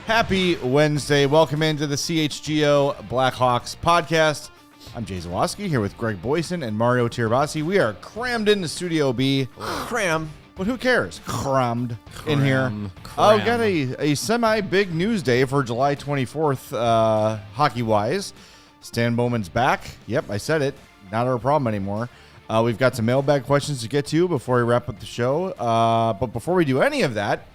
Happy Wednesday. Welcome into the CHGO Blackhawks Podcast. I'm Jay Zawaski here with Greg Boysen and Mario Tirabassi. We are crammed into Studio B. Cram. But who cares? Crammed in here. Oh, got a semi-big news day for July 24th, hockey-wise. Stan Bowman's back. Yep, I said it. Not our problem anymore. We've got some mailbag questions to get to before we wrap up the show. But before we do any of that,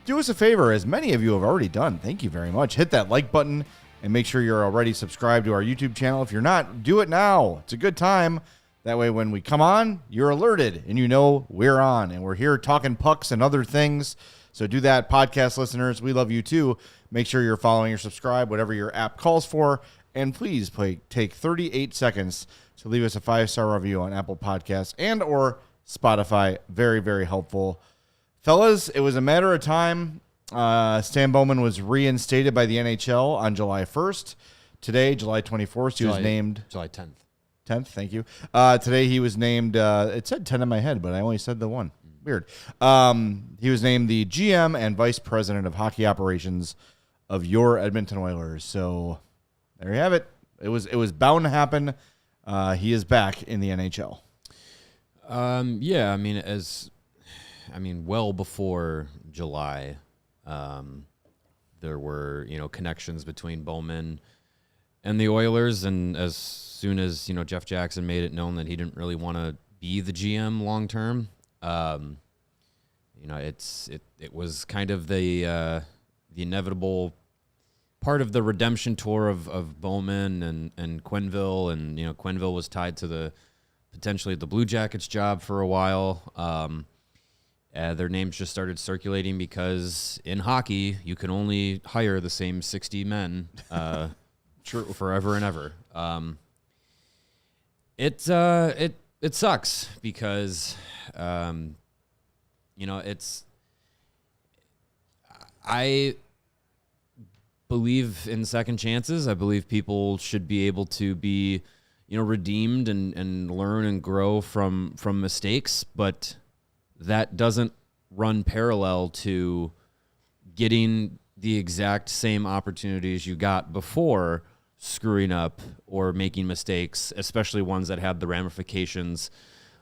do us a favor, as many of you have already done. Thank you very much. Hit that like button and make sure you're already subscribed to our YouTube channel. If you're not, do it now. It's a good time. That way, when we come on, you're alerted and you know we're on. And we're here talking pucks and other things. So do that, podcast listeners. We love you too. Make sure you're following or subscribe, whatever your app calls for. And please take 38 seconds to leave us a 5-star review on Apple Podcasts and or Spotify. Very, very helpful. Fellas, it was a matter of time. Stan Bowman was reinstated by the NHL on July 1st. Today, July 24th, he was named... July 10th. 10th, thank you. Today he was named... it said 10 in my head, but I only said the one. Weird. He was named the GM and Vice President of Hockey Operations of your Edmonton Oilers. So there you have it. It was bound to happen. He is back in the NHL. Yeah, well before July, there were, connections between Bowman and the Oilers. And as soon as, Jeff Jackson made it known that he didn't really want to be the GM long term, it was kind of the inevitable part of the redemption tour of Bowman and Quenneville. And, Quenneville was tied to potentially the Blue Jackets job for a while. Their names just started circulating because in hockey, you can only hire the same 60 men forever and ever. It sucks because, I believe in second chances. I believe people should be able to be, redeemed and learn and grow from mistakes, but that doesn't run parallel to getting the exact same opportunities you got before screwing up or making mistakes, especially ones that had the ramifications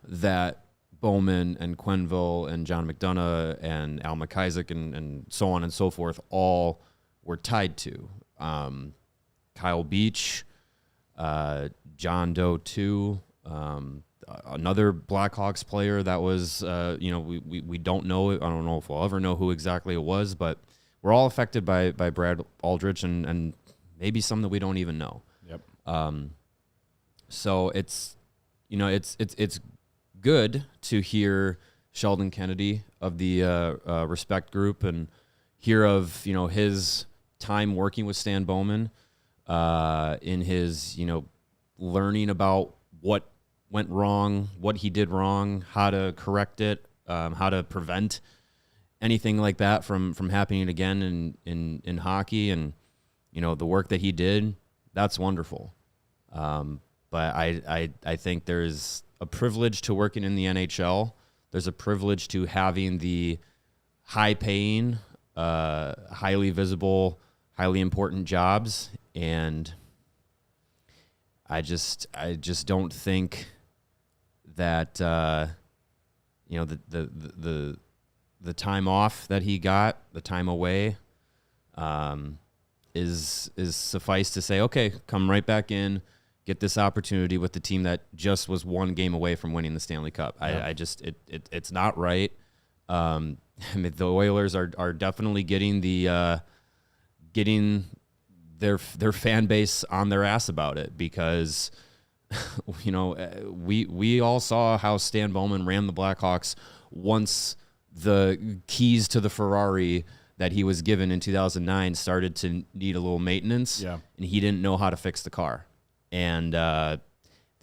that Bowman and Quenneville and John McDonough and Al McIsaac and so on and so forth all were tied to. Kyle Beach, John Doe too, another Blackhawks player that was, we don't know. I don't know if we'll ever know who exactly it was, but we're all affected by Brad Aldrich and maybe some that we don't even know. Yep. So it's good to hear Sheldon Kennedy of the Respect Group and hear of, his time working with Stan Bowman, in his, learning about what went wrong, what he did wrong, how to correct it, how to prevent anything like that from happening again in hockey. And, the work that he did, that's wonderful. But I think there's a privilege to working in the NHL. There's a privilege to having the high-paying, highly visible, highly important jobs. And I just don't think that the time off that he got, the time away, is suffice to say, okay, come right back in, get this opportunity with the team that just was one game away from winning the Stanley Cup. Yeah. It's not right. The Oilers are definitely getting their fan base on their ass about it because, we all saw how Stan Bowman ran the Blackhawks once the keys to the Ferrari that he was given in 2009 started to need a little maintenance. Yeah. And he didn't know how to fix the car. And the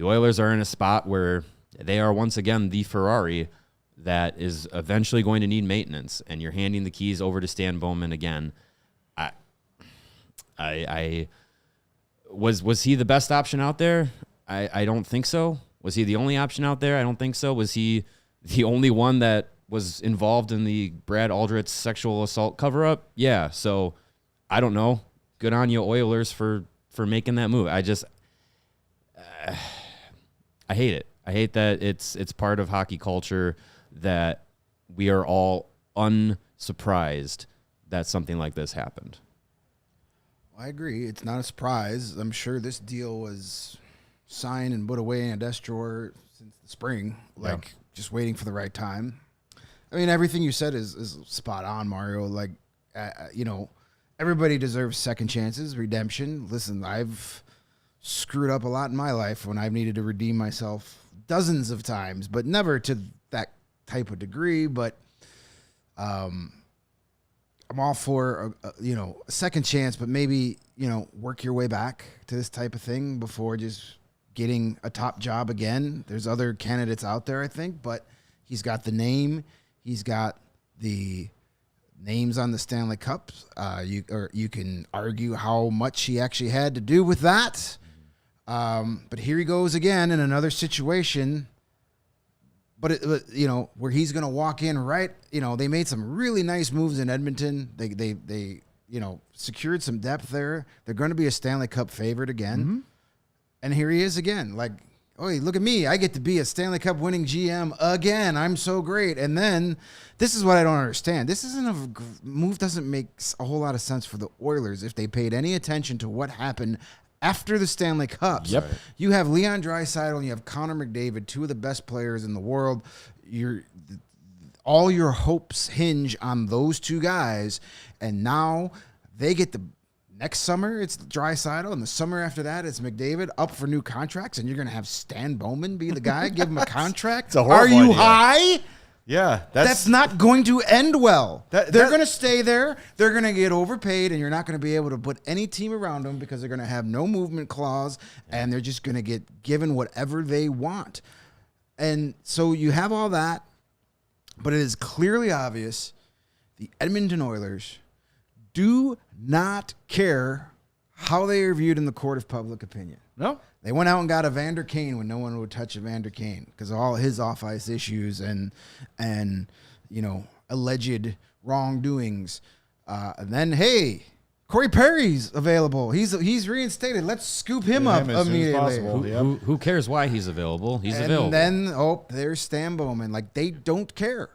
Oilers are in a spot where they are once again the Ferrari that is eventually going to need maintenance, and you're handing the keys over to Stan Bowman again. Was he the best option out there? I don't think so. Was he the only option out there? I don't think so. Was he the only one that was involved in the Brad Aldrich sexual assault cover-up? Yeah. So I don't know. Good on you, Oilers, for making that move. I hate it. I hate that it's part of hockey culture that we are all unsurprised that something like this happened. I agree. It's not a surprise. I'm sure this deal was signed and put away in a desk drawer since the spring, just waiting for the right time. I mean, everything you said is spot on, Mario. Like, everybody deserves second chances, redemption. Listen, I've screwed up a lot in my life when I've needed to redeem myself dozens of times, but never to that type of degree. But I'm all for a second chance, but maybe work your way back to this type of thing before just getting a top job again. There's other candidates out there, I think, but he's got the name, he's got the names on the Stanley Cups. You can argue how much he actually had to do with that. But here he goes again in another situation. But where he's going to walk in right. They made some really nice moves in Edmonton. They secured some depth there. They're going to be a Stanley Cup favorite again. Mm-hmm. And here he is again. Like, oh, look at me. I get to be a Stanley Cup winning GM again. I'm so great. And then this is what I don't understand. This isn't a move doesn't make a whole lot of sense for the Oilers if they paid any attention to what happened after the Stanley Cups. Yep. You have Leon Draisaitl and you have Connor McDavid, two of the best players in the world. All your hopes hinge on those two guys. And now they get the next summer, it's Draisaitl, and the summer after that, it's McDavid up for new contracts, and you're going to have Stan Bowman be the guy, give him a contract. Are you idea. high? Yeah. That's not going to end well. They're going to stay there. They're going to get overpaid, and you're not going to be able to put any team around them because they're going to have no movement clause, and they're just going to get given whatever they want. And so you have all that, but it is clearly obvious the Edmonton Oilers do not care how they are viewed in the court of public opinion. No. They went out and got Evander Kane when no one would touch Evander Kane because of all his off-ice issues and alleged wrongdoings. And then, hey, Corey Perry's available. He's reinstated. Let's scoop him up immediately. Who cares why he's available? He's available. And then, there's Stan Bowman. Like, they don't care.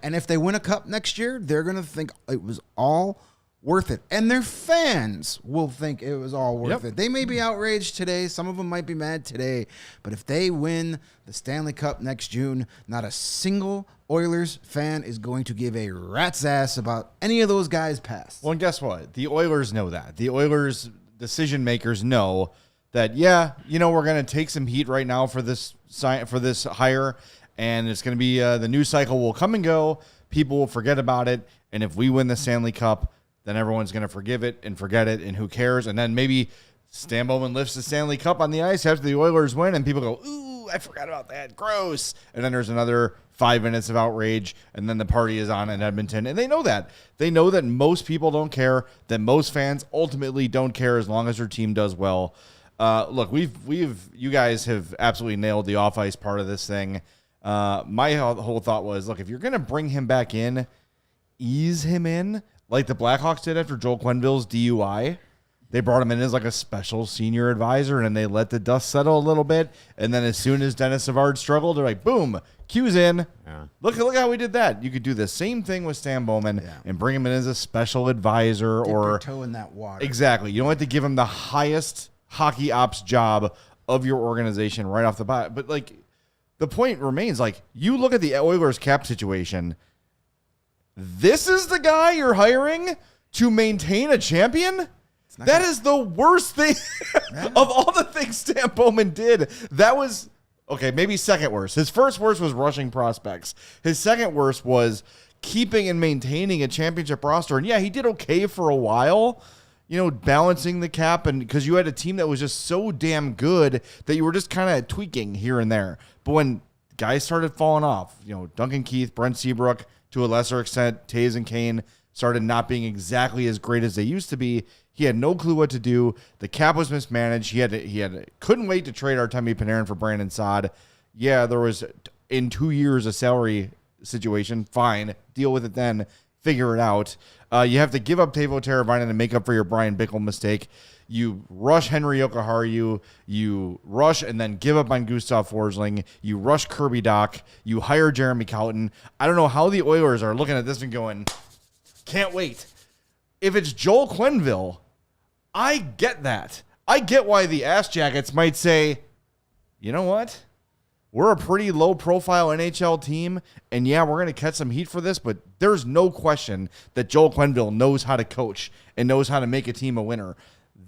And if they win a cup next year, they're going to think it was all worth it. And their fans will think it was all worth it. They may be outraged today. Some of them might be mad today. But if they win the Stanley Cup next June, not a single Oilers fan is going to give a rat's ass about any of those guys past. Well, and guess what? The Oilers know that. The Oilers decision makers know that, we're going to take some heat right now for this hire. And it's going to be the news cycle will come and go. People will forget about it. And if we win the Stanley Cup, then everyone's going to forgive it and forget it. And who cares? And then maybe Stan Bowman lifts the Stanley Cup on the ice after the Oilers win. And people go, ooh, I forgot about that. Gross. And then there's another 5 minutes of outrage. And then the party is on in Edmonton. And they know that. They know that most people don't care, that most fans ultimately don't care as long as their team does well. Look, you guys have absolutely nailed the off-ice part of this thing. My whole thought was, look, if you're going to bring him back in, ease him in like the Blackhawks did after Joel Quenneville's DUI. They brought him in as like a special senior advisor, and then they let the dust settle a little bit. And then as soon as Dennis Savard struggled, they're like, boom, Q's in. Yeah. Look how we did that. You could do the same thing with Stan Bowman and bring him in as a special advisor. Dip your toe in that water. Exactly. You don't have to give him the highest hockey ops job of your organization right off the bat. But like, the point remains, like, you look at the Oilers cap situation, this is the guy you're hiring to maintain a champion? That is the worst thing of all the things Stan Bowman did. That was, okay, maybe second worst. His first worst was rushing prospects. His second worst was keeping and maintaining a championship roster. And yeah, he did okay for a while, balancing the cap, and because you had a team that was just so damn good that you were just kind of tweaking here and there. But when guys started falling off, Duncan Keith, Brent Seabrook, to a lesser extent, Taves and Kane started not being exactly as great as they used to be. He had no clue what to do. The cap was mismanaged. He couldn't wait to trade Artemi Panarin for Brandon Saad. Yeah, there was in 2 years a salary situation. Fine, deal with it then. figure it out. You have to give up Teuvo Teravainen to make up for your Brian Bickle mistake. You rush Henry Jokiharju, you rush and then give up on Gustav Forsling, you rush Kirby Dach, you hire Jeremy Colliton. I don't know how the Oilers are looking at this and going, can't wait. If it's Joel Quenneville, I get that. I get why the Ass Jackets might say, you know what? We're a pretty low-profile NHL team, and yeah, we're going to catch some heat for this, but there's no question that Joel Quenneville knows how to coach and knows how to make a team a winner.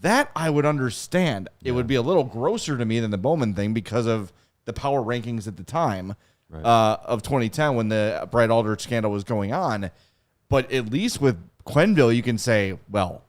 That I would understand. It would be a little grosser to me than the Bowman thing because of the power rankings at the time of 2010 when the Brad Aldrich scandal was going on. But at least with Quenneville, you can say, well,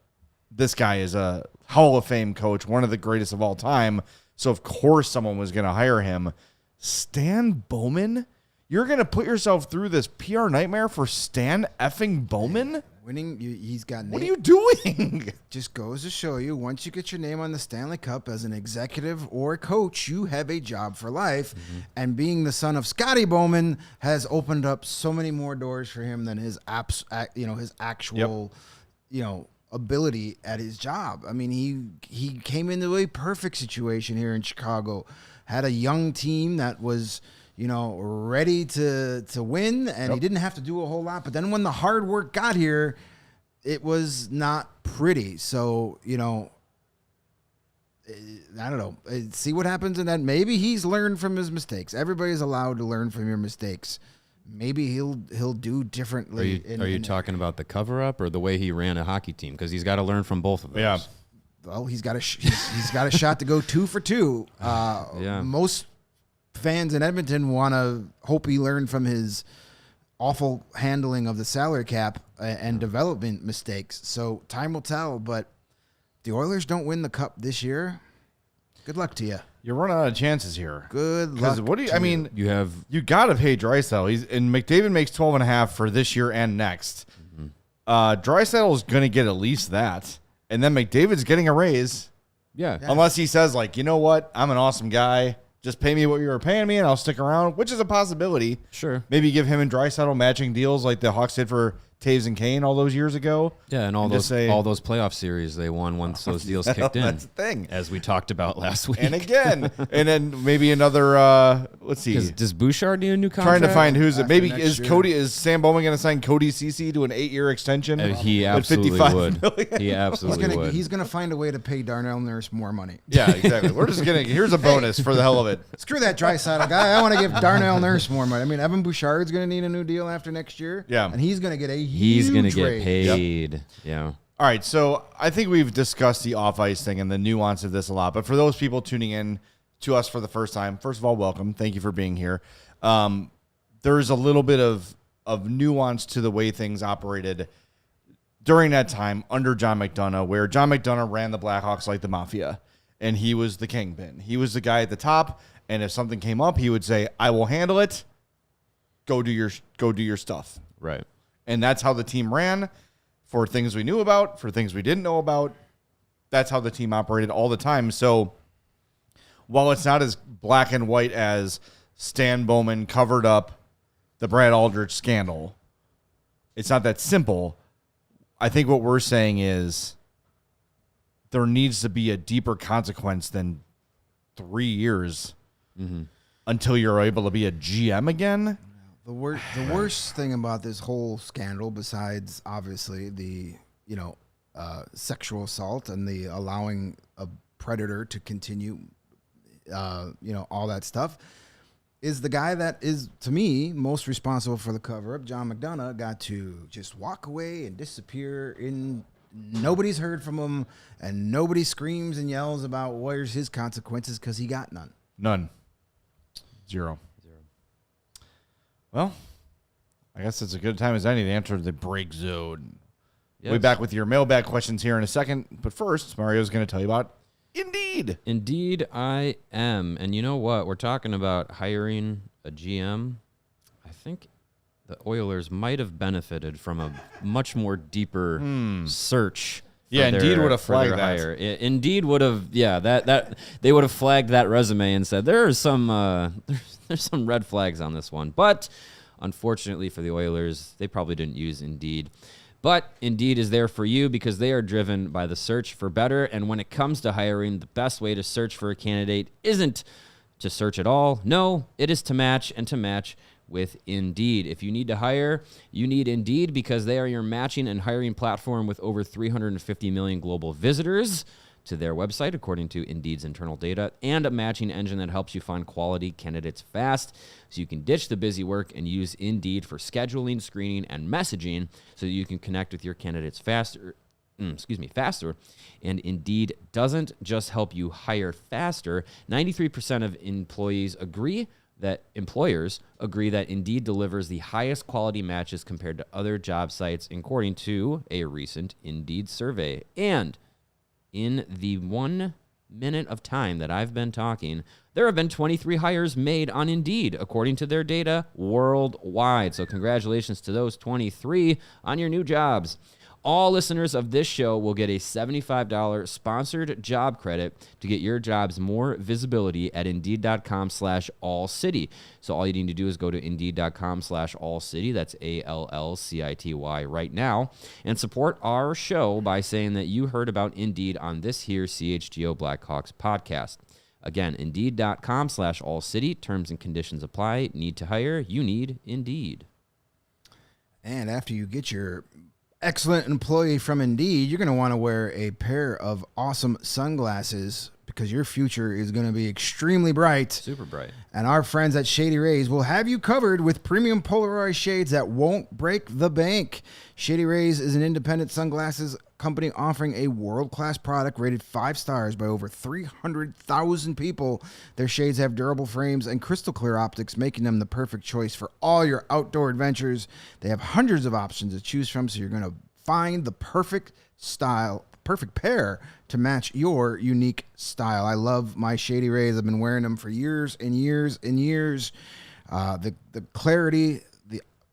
this guy is a Hall of Fame coach, one of the greatest of all time, so of course someone was going to hire him. Stan Bowman? You're going to put yourself through this PR nightmare for Stan effing Bowman? Winning, he's got. What are you doing? Just goes to show you, once you get your name on the Stanley Cup as an executive or coach, you have a job for life. Mm-hmm. And being the son of Scotty Bowman has opened up so many more doors for him than his actual, ability at his job. I mean, he came into a perfect situation here in Chicago, had a young team that was, ready to win, and he didn't have to do a whole lot. But then when the hard work got here, it was not pretty. So, I don't know. See what happens in that. Maybe he's learned from his mistakes. Everybody's allowed to learn from your mistakes. Maybe he'll do differently. Are you talking about the cover-up or the way he ran a hockey team? Because he's got to learn from both of those. Yeah. Well, he's got a shot to go 2 for 2. Most fans in Edmonton want to hope he learned from his awful handling of the salary cap and development mistakes. So time will tell, but the Oilers don't win the cup this year. Good luck to you. You're running out of chances here. Good luck. What do you? I mean, you got to pay Draisaitl. And McDavid makes 12.5 for this year and next. Mm-hmm. Draisaitl is going to get at least that, and then McDavid's getting a raise. Yeah. Unless he says, like, you know what, I'm an awesome guy. Just pay me what you were paying me, and I'll stick around, which is a possibility. Sure. Maybe give him and Draisaitl matching deals like the Hawks did for Taves and Kane all those years ago. Yeah, and all those playoff series they won once those deals kicked in. That's the thing. As we talked about last week. And again. And then maybe another, let's see. Does Bouchard need a new contract? Trying to find who's it. Maybe year. Is Sam Bowman going to sign Cody Ceci to an 8-year extension? He absolutely would. He absolutely would. He's going to find a way to pay Darnell Nurse more money. Yeah, exactly. We're just going to, here's a bonus for the hell of it. Screw that Draisaitl guy. I want to give Darnell Nurse more money. I mean, Evan Bouchard's going to need a new deal after next year. Yeah. And he's going to get a huge raise. Paid. Yep. Yeah. All right. So I think we've discussed the off-ice thing and the nuance of this a lot. But for those people tuning in to us for the first time, first of all, welcome. Thank you for being here. There's a little bit of nuance to the way things operated during that time under John McDonough, where John McDonough ran the Blackhawks like the mafia, and he was the kingpin. He was the guy at the top, and if something came up, he would say, "I will handle it. Go do your stuff." Right. And that's how the team ran, for things we knew about, for things we didn't know about. That's how the team operated all the time. So while it's not as black and white as Stan Bowman covered up the Brad Aldrich scandal, it's not that simple. I think what we're saying is there needs to be a deeper consequence than 3 years until you're able to be a GM again. The worst thing about this whole scandal, besides obviously the sexual assault and the allowing a predator to continue, all that stuff, is the guy that is, to me, most responsible for the cover-up, John McDonough, got to just walk away and disappear. Nobody's heard from him, and nobody screams and yells about where's his consequences because he got none. None. Zero. Well, I guess it's a good time as any to enter the break zone. Yes. We'll be back with your mailbag questions here in a second. But first, Mario's going to tell you about Indeed. Indeed, I am. And you know what? We're talking about hiring a GM. I think the Oilers might have benefited from a much more deeper search. Yeah, Indeed would have flagged that. Hire. Indeed would have, that they would have flagged that resume and said there's some red flags on this one. But Unfortunately for the Oilers, they probably didn't use Indeed. But Indeed is there for you because they are driven by the search for better. And when it comes to hiring, the best way to search for a candidate isn't to search at all. No, it is to match, and to match with Indeed. If you need to hire, you need Indeed because they are your matching and hiring platform with over 350 million global visitors to their website, according to Indeed's internal data, and a matching engine that helps you find quality candidates fast, so you can ditch the busy work and use Indeed for scheduling, screening, and messaging so that you can connect with your candidates faster. And Indeed doesn't just help you hire faster. 93% of employers agree that Indeed delivers the highest quality matches compared to other job sites, according to a recent Indeed survey. And in the 1 minute of time that I've been talking, there have been 23 hires made on Indeed, according to their data worldwide. So congratulations to those 23 on your new jobs. All listeners of this show will get a $75 sponsored job credit to get your jobs more visibility at Indeed.com/AllCity. So all you need to do is go to Indeed.com/AllCity. That's ALLCITY right now, and support our show by saying that you heard about Indeed on this here CHGO Blackhawks podcast. Again, Indeed.com/AllCity. Terms and conditions apply. Need to hire? You need Indeed. And after you get your excellent employee from Indeed, you're going to want to wear a pair of awesome sunglasses because your future is going to be extremely bright. Super bright. And our friends at Shady Rays will have you covered with premium Polaroid shades that won't break the bank. Shady Rays is an independent sunglasses company offering a world-class product rated 5 stars by over 300,000 people. Their shades have durable frames and crystal clear optics, making them the perfect choice for all your outdoor adventures. They have hundreds of options to choose from, so you're going to find the perfect pair to match your unique style. I love my Shady Rays. I've been wearing them for years and years and years. The clarity,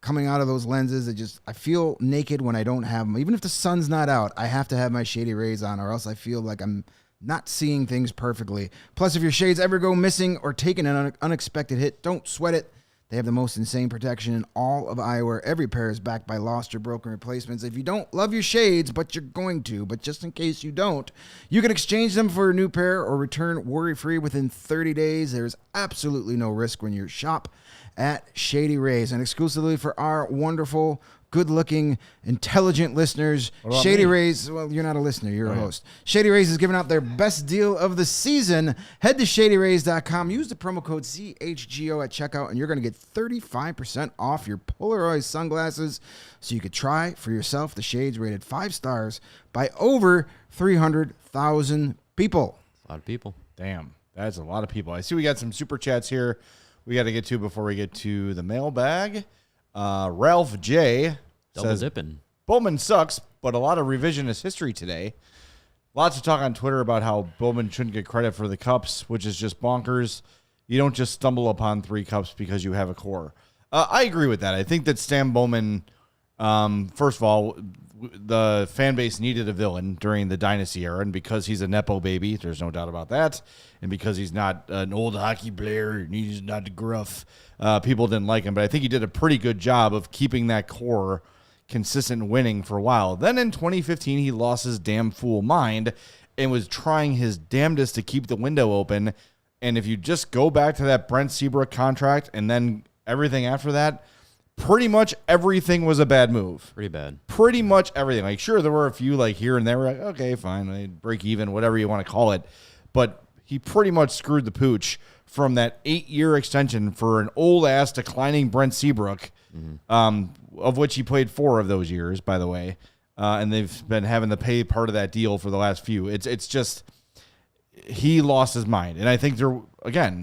coming out of those lenses, I feel naked when I don't have them. Even if the sun's not out, I have to have my Shady Rays on, or else I feel like I'm not seeing things perfectly. Plus, if your shades ever go missing or take an unexpected hit, don't sweat it. They have the most insane protection in all of eyewear. Every pair is backed by lost or broken replacements. If you don't love your shades, but you're going to, but just in case you don't, you can exchange them for a new pair or return worry-free within 30 days. There's absolutely no risk when you shop at Shady Rays. And exclusively for our wonderful, good-looking, intelligent listeners, Shady Rays, well, you're not a listener, you're a host. Shady Rays is giving out their best deal of the season. Head to ShadyRays.com, use the promo code CHGO at checkout, and you're going to get 35% off your Polaroid sunglasses so you could try for yourself the shades rated 5 stars by over 300,000 people. A lot of people. Damn, that's a lot of people. I see we got some super chats here we got to get to before we get to the mailbag. Ralph J. Double says, dipping. Bowman sucks, but a lot of revisionist history today. Lots of talk on Twitter about how Bowman shouldn't get credit for the cups, which is just bonkers. You don't just stumble upon 3 cups because you have a core. I agree with that. I think that Stan Bowman, first of all, the fan base needed a villain during the dynasty era, and because he's a Nepo baby, there's no doubt about that, and because he's not an old hockey player, and he's not gruff, people didn't like him, but I think he did a pretty good job of keeping that core consistent winning for a while. Then in 2015, he lost his damn fool mind and was trying his damnedest to keep the window open, and if you just go back to that Brent Seabrook contract and then everything after that, pretty much everything was a bad move. Pretty bad. Pretty much everything. Like, sure, there were a few like here and there. We're like, okay, fine, they break even, whatever you want to call it. But he pretty much screwed the pooch from that 8-year extension for an old-ass declining Brent Seabrook, of which he played 4 of those years, by the way. And they've been having to pay part of that deal for the last few. It's just he lost his mind. And I think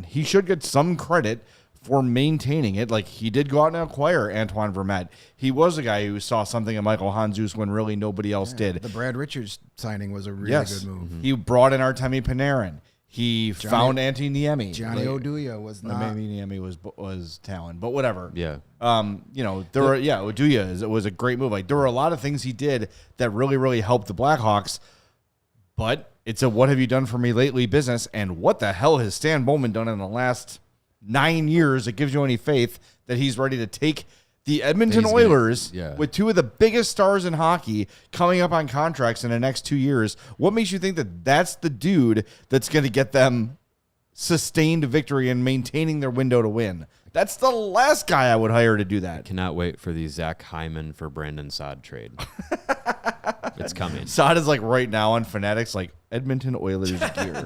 he should get some credit for maintaining it. Like, he did go out and acquire Antoine Vermette. He was a guy who saw something in Michael Handzus when really nobody else did. The Brad Richards signing was a really good move. He brought in Artemi Panarin. He found Antti Niemi. Johnny Oduya was not. Maybe Niemi was talent, but whatever. Yeah. Oduya it was a great move. Like, there were a lot of things he did that really, really helped the Blackhawks, but it's a what have you done for me lately business, and what the hell has Stan Bowman done in the last 9 years that gives you any faith that he's ready to take the Edmonton Oilers with two of the biggest stars in hockey coming up on contracts in the next 2 years. What makes you think that that's the dude that's going to get them sustained victory and maintaining their window to win? That's the last guy I would hire to do that. Cannot wait for the Zach Hyman for Brandon Saad trade. It's coming. Saad is like right now on Fanatics, like Edmonton Oilers gear.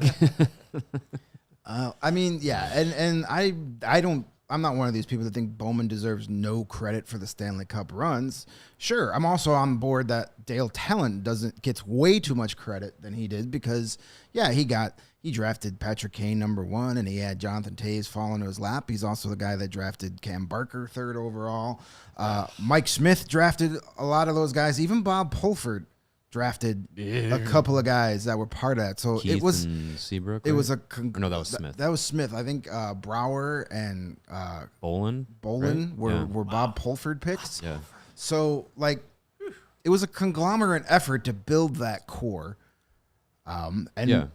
I mean, yeah, and I'm not one of these people that think Bowman deserves no credit for the Stanley Cup runs. Sure, I'm also on board that Dale Talent gets way too much credit than he did because, yeah, he drafted Patrick Kane #1, and he had Jonathan Toews fall into his lap. He's also the guy that drafted Cam Barker 3rd overall. Mike Smith drafted a lot of those guys. Even Bob Pulford drafted a couple of guys that were part of that. So Keith it was and Seabrook. it was no, that was Smith. That was Smith. I think Brower and Boysen right? were Bob Pulford picks. Yeah. So like it was a conglomerate effort to build that core.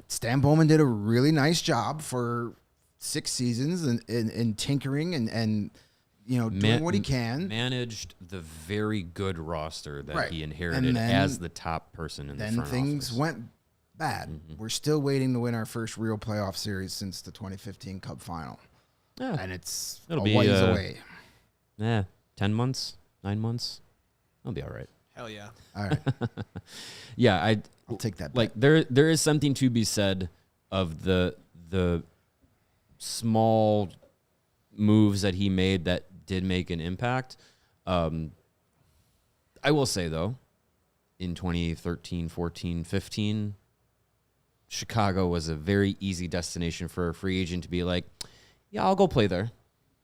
Stan Bowman did a really nice job for 6 seasons in tinkering and doing what he can. Managed the very good roster that he And inherited then- as the top person in the front Then things office. went bad. We're still waiting to win our first real playoff series since the 2015 Cup final. Yeah. And it's It'll a be, ways away. 10 months, 9 months. I'll be all right. Hell yeah. All right. Yeah, I'll take that. like there is something to be said of the small moves that he made that did make an impact. I will say though, in 2013, 14, 15, Chicago was a very easy destination for a free agent to be like, yeah, I'll go play there.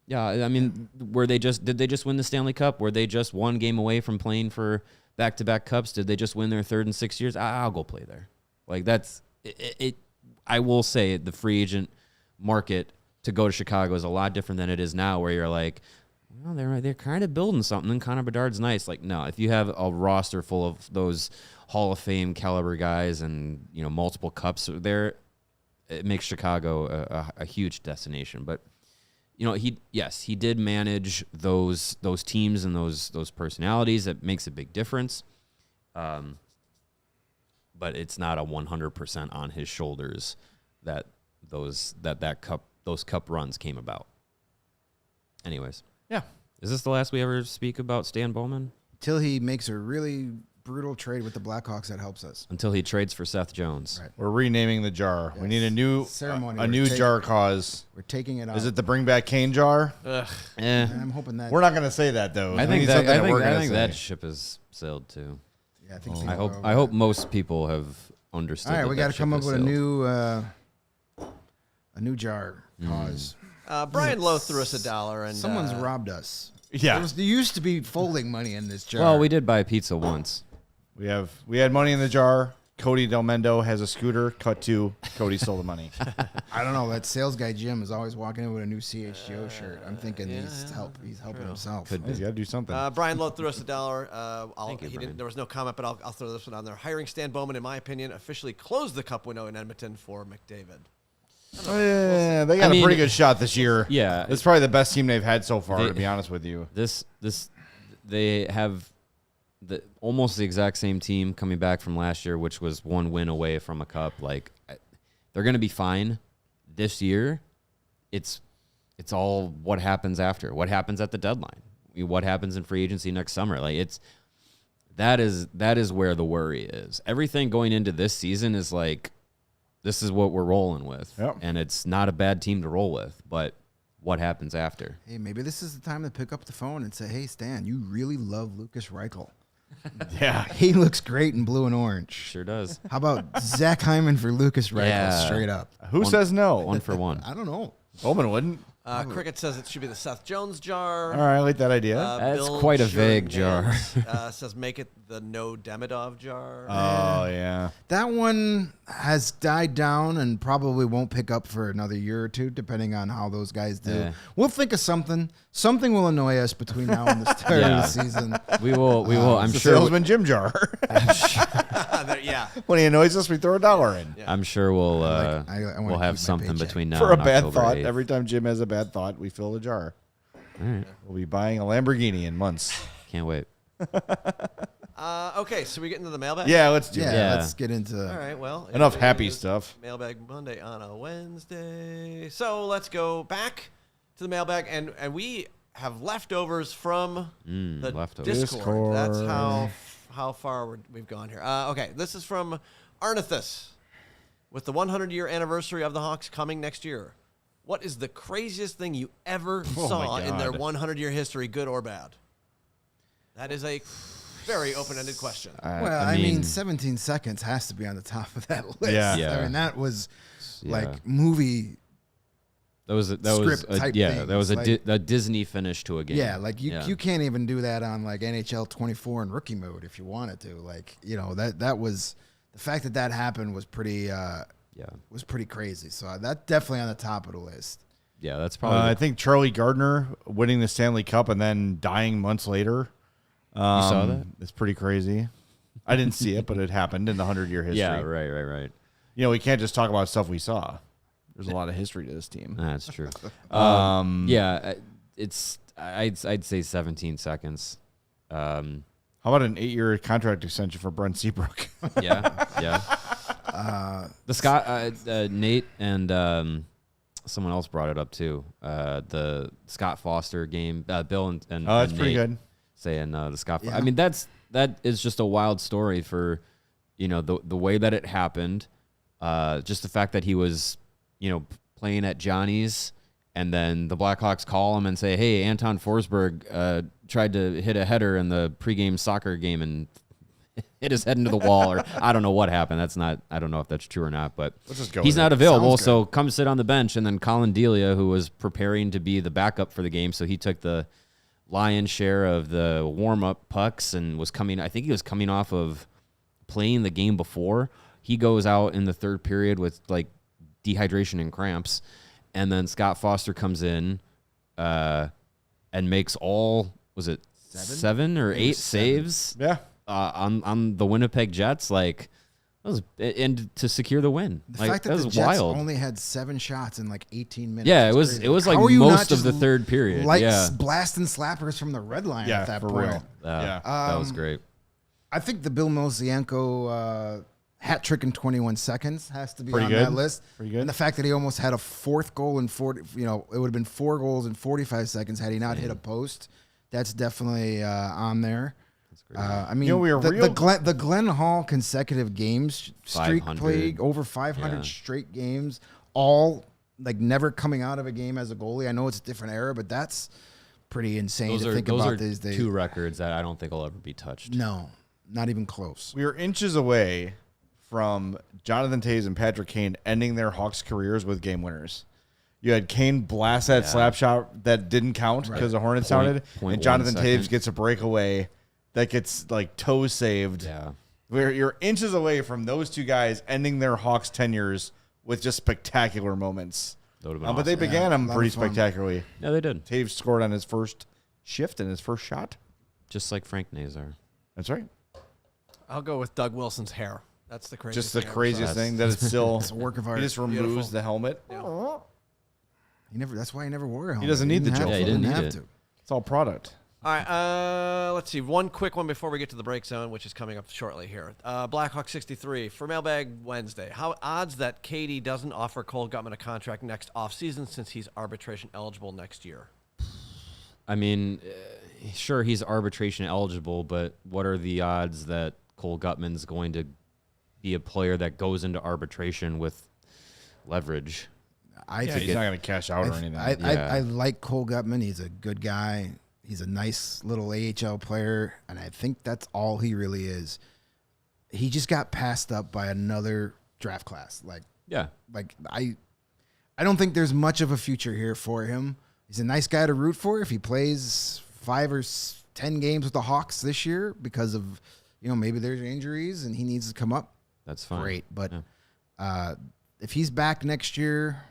Yeah, I mean, did they just win the Stanley Cup? Were they just one game away from playing for back-to-back cups? Did they just win their 3rd in 6 years? I'll go play there. Like that's it. I will say the free agent market to go to Chicago is a lot different than it is now, where you're like, well, they're kind of building something. And Connor Bedard's nice. Like, no, if you have a roster full of those Hall of Fame caliber guys and multiple cups there, it makes Chicago a huge destination. But he did manage those teams and those personalities. That makes a big difference. But it's not a 100% on his shoulders that those cup runs came about. Anyways. Yeah. Is this the last we ever speak about Stan Bowman? Until he makes a really brutal trade with the Blackhawks that helps us. Until he trades for Seth Jones. Right. We're renaming the jar. Yes. We need a new Ceremony. a new jar cause. We're taking it out. Is it the Bring Back Kane jar? And I'm hoping that. We're not going to say that though. I We think need that something we're gonna say. that ship has sailed too. Yeah, I think so. I hope most people have understood. All right, we got got to come up with a new jar cause. Brian Lowe threw us $1 and Someone's robbed us. Yeah. There used to be folding money in this jar. Well, we did buy pizza once. We had money in the jar. Cody Del Mendo has a scooter. Cut to Cody stole the money. I don't know. That sales guy Jim is always walking in with a new CHGO shirt. I'm thinking he's helping himself. He's got to do something. Brian Lowe threw us $1. Thank you, Brian. There was no comment, but I'll throw this one on there. Hiring Stan Bowman, in my opinion, officially closed the Cup window in Edmonton for McDavid. Yeah, they got a pretty good shot this year. Yeah. It's probably the best team they've had so far, to be honest with you. They have almost the exact same team coming back from last year, which was one win away from a cup. Like, they're going to be fine this year. It's all what happens after. What happens at the deadline? What happens in free agency next summer? Like, that is where the worry is. Everything going into this season is like, this is what we're rolling with. Yep. And it's not a bad team to roll with, but what happens after? Hey, maybe this is the time to pick up the phone and say, hey, Stan, you really love Lucas Reichel. Yeah. He looks great in blue and orange. Sure does. How about Zach Hyman for Lucas Reichel Yeah. straight up? Who says no? 1 for 1. I don't know. Bowman wouldn't. Cricket says it should be the Seth Jones jar. All right, I like that idea. That's Bill quite a vague jar. Says make it the no Demidov jar. Oh, yeah. That one has died down and probably won't pick up for another year or two, depending on how those guys do. Yeah. We'll think of something. Something will annoy us between now and the start of the season. We will. I'm The sure. salesman Jim jar. Yeah. When he annoys us, we throw $1 in. Yeah. I'm sure we'll I wanna we'll have keep my something paycheck. between now For a and bad October thought. 8th. Every time Jim has a bad bad thought. We fill the jar. All right. We'll be buying a Lamborghini in months. Can't wait. Okay, so we get into the mailbag? Yeah, let's do it. Yeah. Let's get into. All right, well. Enough it happy is stuff. Mailbag Monday on a Wednesday. So let's go back to the mailbag, and we have leftovers from the leftovers. Discord. That's how far we've gone here. Okay, this is from Arnithus. With the 100-year anniversary of the Hawks coming next year, what is the craziest thing you ever saw in their 100-year history, good or bad? That is a very open-ended question. Well, I mean, 17 seconds has to be on the top of that list. Yeah. I mean, that was like movie. That was script a, type yeah. things, That was a, like- a Disney finish to a game. Yeah, like you can't even do that on like NHL 24 in rookie mode if you wanted to. Like, that was the fact that happened was pretty was pretty crazy. So that's definitely on the top of the list. Yeah, that's probably. I think Charlie Gardner winning the Stanley Cup and then dying months later. You saw that? It's pretty crazy. I didn't see it, but it happened in the 100-year history. Yeah, right. We can't just talk about stuff we saw. There's a lot of history to this team. That's true. Yeah, I'd say 17 seconds. How about an 8-year contract extension for Brent Seabrook? Yeah. The Scott, Nate, and someone else brought it up too. The Scott Foster game, Bill and Oh, that's and pretty Nate good. saying the Scott. Yeah. I mean, that is just a wild story for the way that it happened. Just the fact that he was playing at Johnny's, and then the Blackhawks call him and say, "Hey, Anton Forsberg tried to hit a header in the pregame soccer game and hit his head into the wall," or I don't know what happened. I don't know if that's true or not, but Let's just go he's with not it. available, Sounds so come sit on the bench. And then Colin Delia, who was preparing to be the backup for the game, so he took the lion's share of the warm-up pucks and I think he was coming off of playing the game before. He goes out in the third period with like dehydration and cramps, and then Scott Foster comes in and makes all, was it seven or eight saves? Yeah. On the Winnipeg Jets, like that was, and to secure the win. The Like, fact that that the was Jets wild. only had 7 shots in like 18 minutes. Yeah, is it was crazy. it was like How are you not most of just the third period. blasting slappers from the red line Yeah, at that for point. real. Yeah, Yeah. that was great. I think the Bill Mosienko hat trick in 21 seconds has to be Pretty on good. that list. Pretty good. And the fact that he almost had a fourth goal in 40, it would have been 4 goals in 45 seconds had he not hit a post. That's definitely on there. That's great. I mean, we were the Glenn Hall consecutive games streak 500. played over 500 Yeah. straight games, all like never coming out of a game as a goalie. I know it's a different era, but that's pretty insane to think those about are these days. two records that I don't think will ever be touched. No, not even close. We were inches away from Jonathan Toews and Patrick Kane ending their Hawks careers with game winners. You had Kane blast that slap shot that didn't count because the Hornet sounded, point and Jonathan 1 Toews second. gets a breakaway that gets like toe saved. Yeah. You're inches away from those two guys ending their Hawks tenures with just spectacular moments. That would've been But they awesome. began them a lot pretty of fun. spectacularly. Yeah, they did. Toews scored on his first shift and his first shot. Just like Frank Nazar. That's right. I'll go with Doug Wilson's hair. That's the craziest Just the thing I ever craziest saw. thing that it's still. It's a work of art. He just removes Beautiful. the helmet. He never. That's why he never wore a helmet. doesn't need the have joke. to. Yeah, he didn't need have it. to. It's all product. All right, let's see. One quick one before we get to the break zone, which is coming up shortly here. Blackhawk 63 for Mailbag Wednesday. How odds that Katie doesn't offer Cole Gutman a contract next offseason since he's arbitration eligible next year? I mean, sure, he's arbitration eligible, but what are the odds that Cole Gutman's going to be a player that goes into arbitration with leverage? I Yeah, think he's not going to cash out or anything. I like Cole Gutman. He's a good guy. He's a nice little AHL player, and I think that's all he really is. He just got passed up by another draft class. Yeah. I don't think there's much of a future here for him. He's a nice guy to root for if he plays 5 or 10 games with the Hawks this year because of, maybe there's injuries and he needs to come up. That's fine. Great, but Yeah. if he's back next year,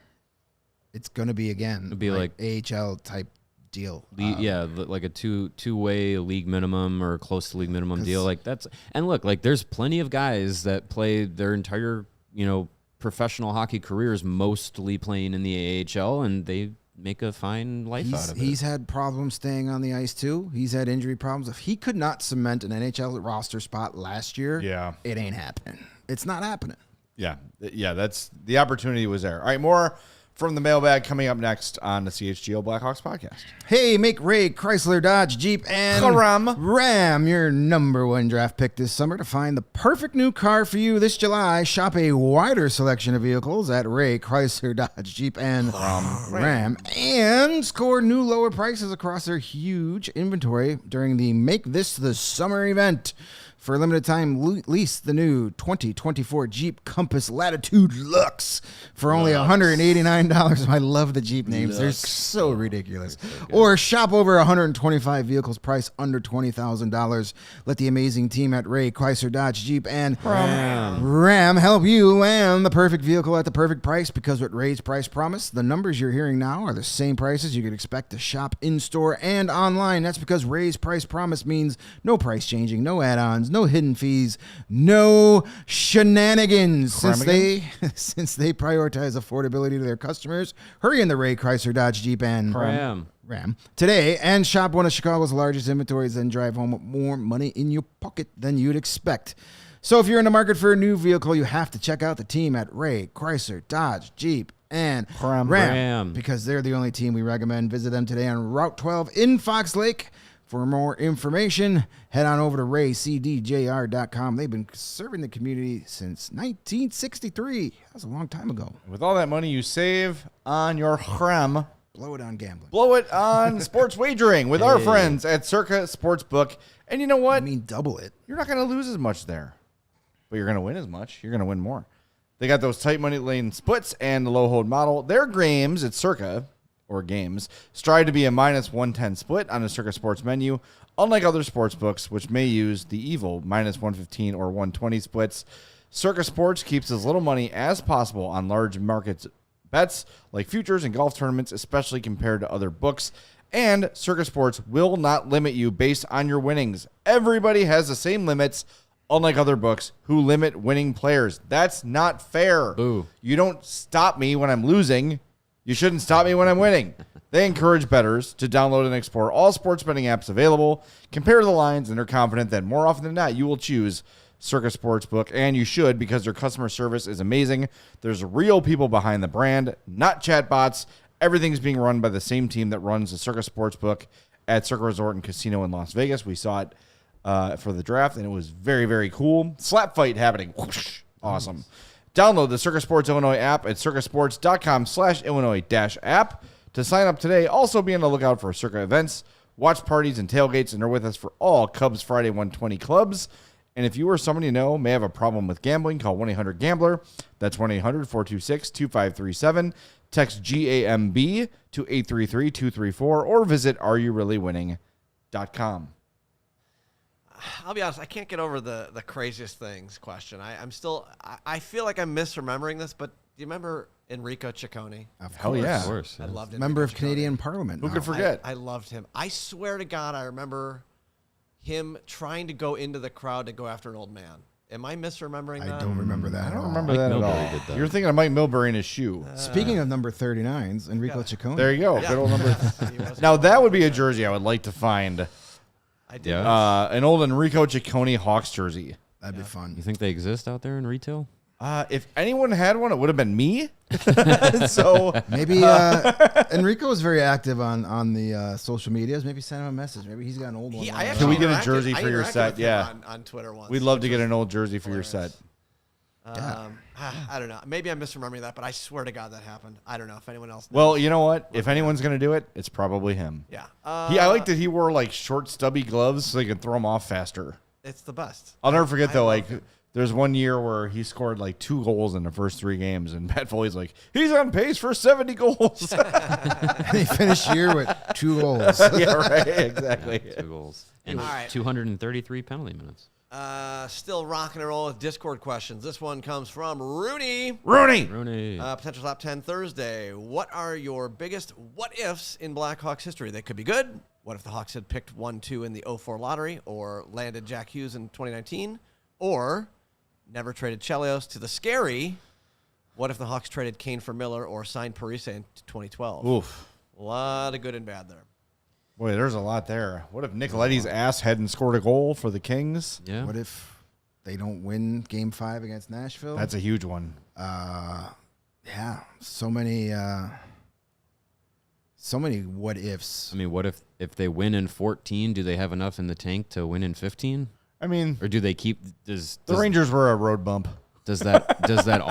it's going to be again It'll be like AHL type deal. Like a two-way league minimum or close to league minimum deal. Like that's, and look, like there's plenty of guys that play their entire, professional hockey careers mostly playing in the AHL, and they make a fine life out of it. He's had problems staying on the ice too. He's had injury problems. If he could not cement an NHL roster spot last year, it ain't happening. It's not happening. Yeah. That's the opportunity was there. All right, more from the mailbag coming up next on the CHGO Blackhawks podcast. Hey, make Ray Chrysler, Dodge, Jeep, and Ram your number one draft pick this summer. To find the perfect new car for you this July, shop a wider selection of vehicles at Ray Chrysler, Dodge, Jeep, and Ram, and score new lower prices across their huge inventory during the Make This the Summer event. For a limited time, lease the new 2024 Jeep Compass Latitude Luxe for only $189. I love the Jeep names. They're so ridiculous. Or shop over 125 vehicles priced under $20,000. Let the amazing team at Ray Chrysler, Dodge, Jeep, and Ram help you land the perfect vehicle at the perfect price, because with Ray's Price Promise, the numbers you're hearing now are the same prices you could expect to shop in-store and online. That's because Ray's Price Promise means no price changing, no add-ons, no hidden fees, no shenanigans. Since they prioritize affordability to their customers, hurry in the Ray Chrysler, Dodge, Jeep, and Ram today and shop one of Chicago's largest inventories, then drive home with more money in your pocket than you'd expect. So if you're in the market for a new vehicle, you have to check out the team at Ray Chrysler, Dodge, Jeep, and Ram, because they're the only team we recommend. Visit them today on Route 12 in Fox Lake. For more information, head on over to raycdjr.com. They've been serving the community since 1963. That was a long time ago. With all that money you save on your Ram, blow it on gambling. Blow it on sports wagering with our friends at Circa Sportsbook. And you know what? I mean, double it. You're not going to lose as much there, but you're going to win as much. You're going to win more. They got those tight money lane splits and the low hold model. Their games at Circa, or games, strive to be a minus 110 split on a Circa Sports menu, unlike other sports books, which may use the evil minus 115 or 120 splits. Circa Sports keeps as little money as possible on large markets bets like futures and golf tournaments, especially compared to other books. And Circa Sports will not limit you based on your winnings. Everybody has the same limits, unlike other books who limit winning players. That's not fair. Boo. You don't stop me when I'm losing. You shouldn't stop me when I'm winning. They encourage bettors to download and explore all sports betting apps available, compare the lines, and are confident that more often than not, you will choose Circa Sportsbook, and you should, because their customer service is amazing. There's real people behind the brand, not chatbots. Everything's being run by the same team that runs the Circa Sportsbook at Circa Resort and Casino in Las Vegas. We saw it for the draft, and it was very, very cool. Slap fight happening. Whoosh. Awesome. Download the Circa Sports Illinois app at circasports.com/Illinois-app to sign up today. Also be on the lookout for Circa events, watch parties, and tailgates, and are with us for all Cubs Friday 120 clubs. And if you or someone you know may have a problem with gambling, call 1-800-GAMBLER. That's 1-800-426-2537. Text GAMB to 833-234 or visit areyourreallywinning.com. I'll be honest, I can't get over the craziest things question. I feel like I'm misremembering this, but do you remember Enrico Ciccone? Hell yeah. Of course. I loved him. Member of Canadian Parliament. Who could forget? I loved him. I swear to God, I remember him trying to go into the crowd to go after an old man. Am I misremembering that? I don't remember that. I don't remember that at all. Did that. You're thinking of Mike Milbury in his shoe. Speaking of number 39s, Enrico Ciccone. There you go. Yeah. Good old number. Now, that would be a jersey I would like to find. I did. An old Enrico Ciccone Hawks jersy. That'd be fun. You think they exist out there in retail? If anyone had one, it would have been me. So maybe Enrico is very active on the social medias. Maybe send him a message. Maybe he's got an old one. Can we get a jersey for your set? With him Yeah. on Twitter once. We'd love to get an old jersey for your hilarious. set. I don't know. Maybe I'm misremembering that, but I swear to God that happened. I don't know if anyone else knows. Well, you know what? If anyone's going to do it, it's probably him. Yeah. I like that he wore like short, stubby gloves so he could throw them off faster. It's the best. I'll never forget, though, love like, him. there's one year where he scored like 2 goals in the first 3 games, and Matt Foley's like, he's on pace for 70 goals. He finished the year with 2 goals. Yeah, right. Exactly. 2 goals. And All right. 233 penalty minutes. Still rocking and rolling with Discord questions. This one comes from Rooney. Rooney. Potential Top 10 Thursday. What are your biggest what-ifs in Blackhawks history? They could be good. What if the Hawks had picked 1-2 in the 04 lottery or landed Jack Hughes in 2019? Or never traded Chelios to the scary. What if the Hawks traded Kane for Miller or signed Parise in 2012? Oof. A lot of good and bad there. Boy, there's a lot there. What if Nicoletti's ass hadn't scored a goal for the Kings? Yeah. What if they don't win Game 5 against Nashville? That's a huge one. Yeah, so many what ifs. I mean, what if they win in 14? Do they have enough in the tank to win in 15? I mean, Or do they keep the Rangers were a road bump. does that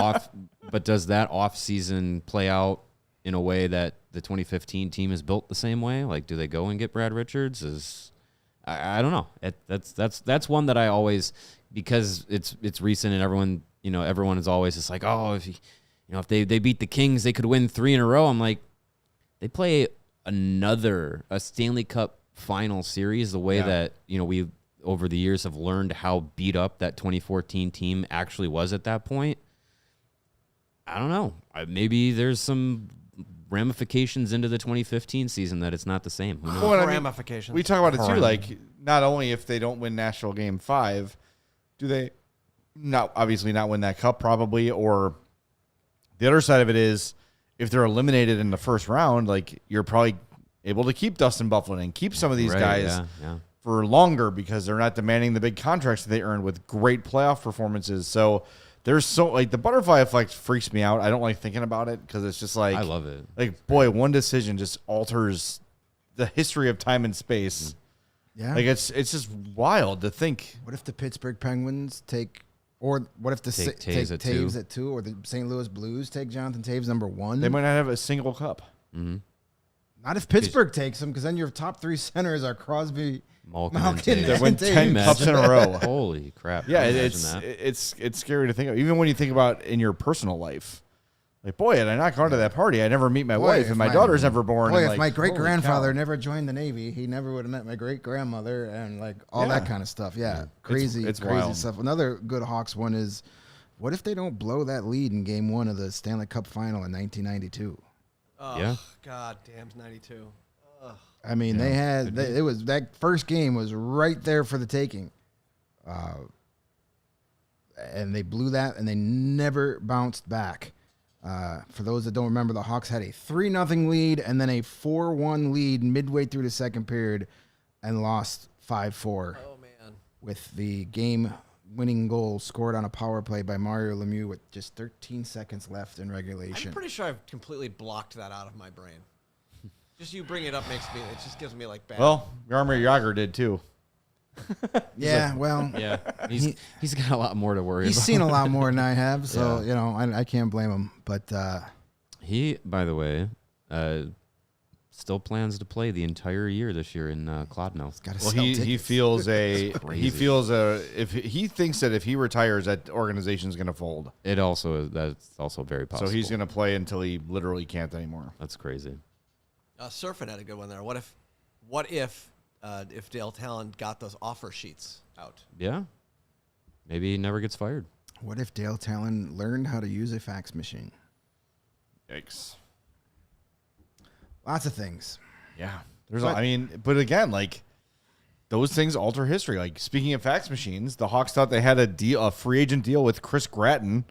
off season play out in a way that the 2015 team is built the same way? Like, do they go and get Brad Richards? I don't know. That's one that I always, because it's recent and everyone is always just like, oh, if they beat the Kings, they could win 3 in a row. I'm like, they play a Stanley Cup final series the way that we over the years have learned how beat up that 2014 team actually was at that point. I don't know. Maybe there's some ramifications into the 2015 season that it's not the same. Who knows? Well, I mean, Ramifications. we talk about it too. Like, not only if they don't win Nashville Game 5, do they obviously not win that cup probably, or the other side of it is if they're eliminated in the first round, like you're probably able to keep Dustin Byfuglien and keep some of these guys for longer because they're not demanding the big contracts that they earned with great playoff performances. So there's the butterfly effect freaks me out. I don't like thinking about it because it's just like, I love it. Like, boy, one decision just alters the history of time and space. Yeah. Like it's just wild to think. What if the Pittsburgh Penguins take, or what if the Take take Taves at 2, or the St. Louis Blues take Jonathan Taves number 1? They might not have a single cup. Mm-hmm. Not if Pittsburgh takes them, because then your top 3 centers are Crosby, Malkin Malkin, and They Taves. win 10 cups in a row. Holy crap. Yeah, Imagine that. it's scary to think of. Even when you think about in your personal life. Like, boy, had I not gone to that party, I never meet my wife, and my daughter's never born. Boy, and if like, my great-grandfather holy cow. never joined the Navy, he never would have met my great-grandmother, and like all that kind of stuff. Yeah, crazy, it's crazy wild. stuff. Another good Hawks one is, what if they don't blow that lead in Game 1 of the Stanley Cup Final in 1992? Oh, Yeah. God damn, 92. I mean, it was that first game was right there for the taking, and they blew that, and they never bounced back. For those that don't remember, the Hawks had a 3-0 lead and then a 4-1 lead midway through the second period, and lost 5-4 Oh, man. with the game-winning goal scored on a power play by Mario Lemieux with just 13 seconds left in regulation. I'm pretty sure I've completely blocked that out of my brain. Just you bring it up makes me, it just gives me like bad. Well, Jaromir Jagr did too. Yeah, well, Yeah. He's got a lot more to worry he's about. seen a lot more than I have, so Yeah. I can't blame him. But He, by the way, still plans to play the entire year this year in Clodno. got to Well, sell he tickets. feels crazy. if he thinks that if he retires, that organization's going to fold. That's also very possible. So he's going to play until he literally can't anymore. That's crazy. Surfing had a good one there. What if Dale Talon got those offer sheets out? Yeah. Maybe he never gets fired. What if Dale Talon learned how to use a fax machine? Yikes. Lots of things. Yeah. But again, like those things alter history. Like speaking of fax machines, the Hawks thought they had a free agent deal with Chris Gratton,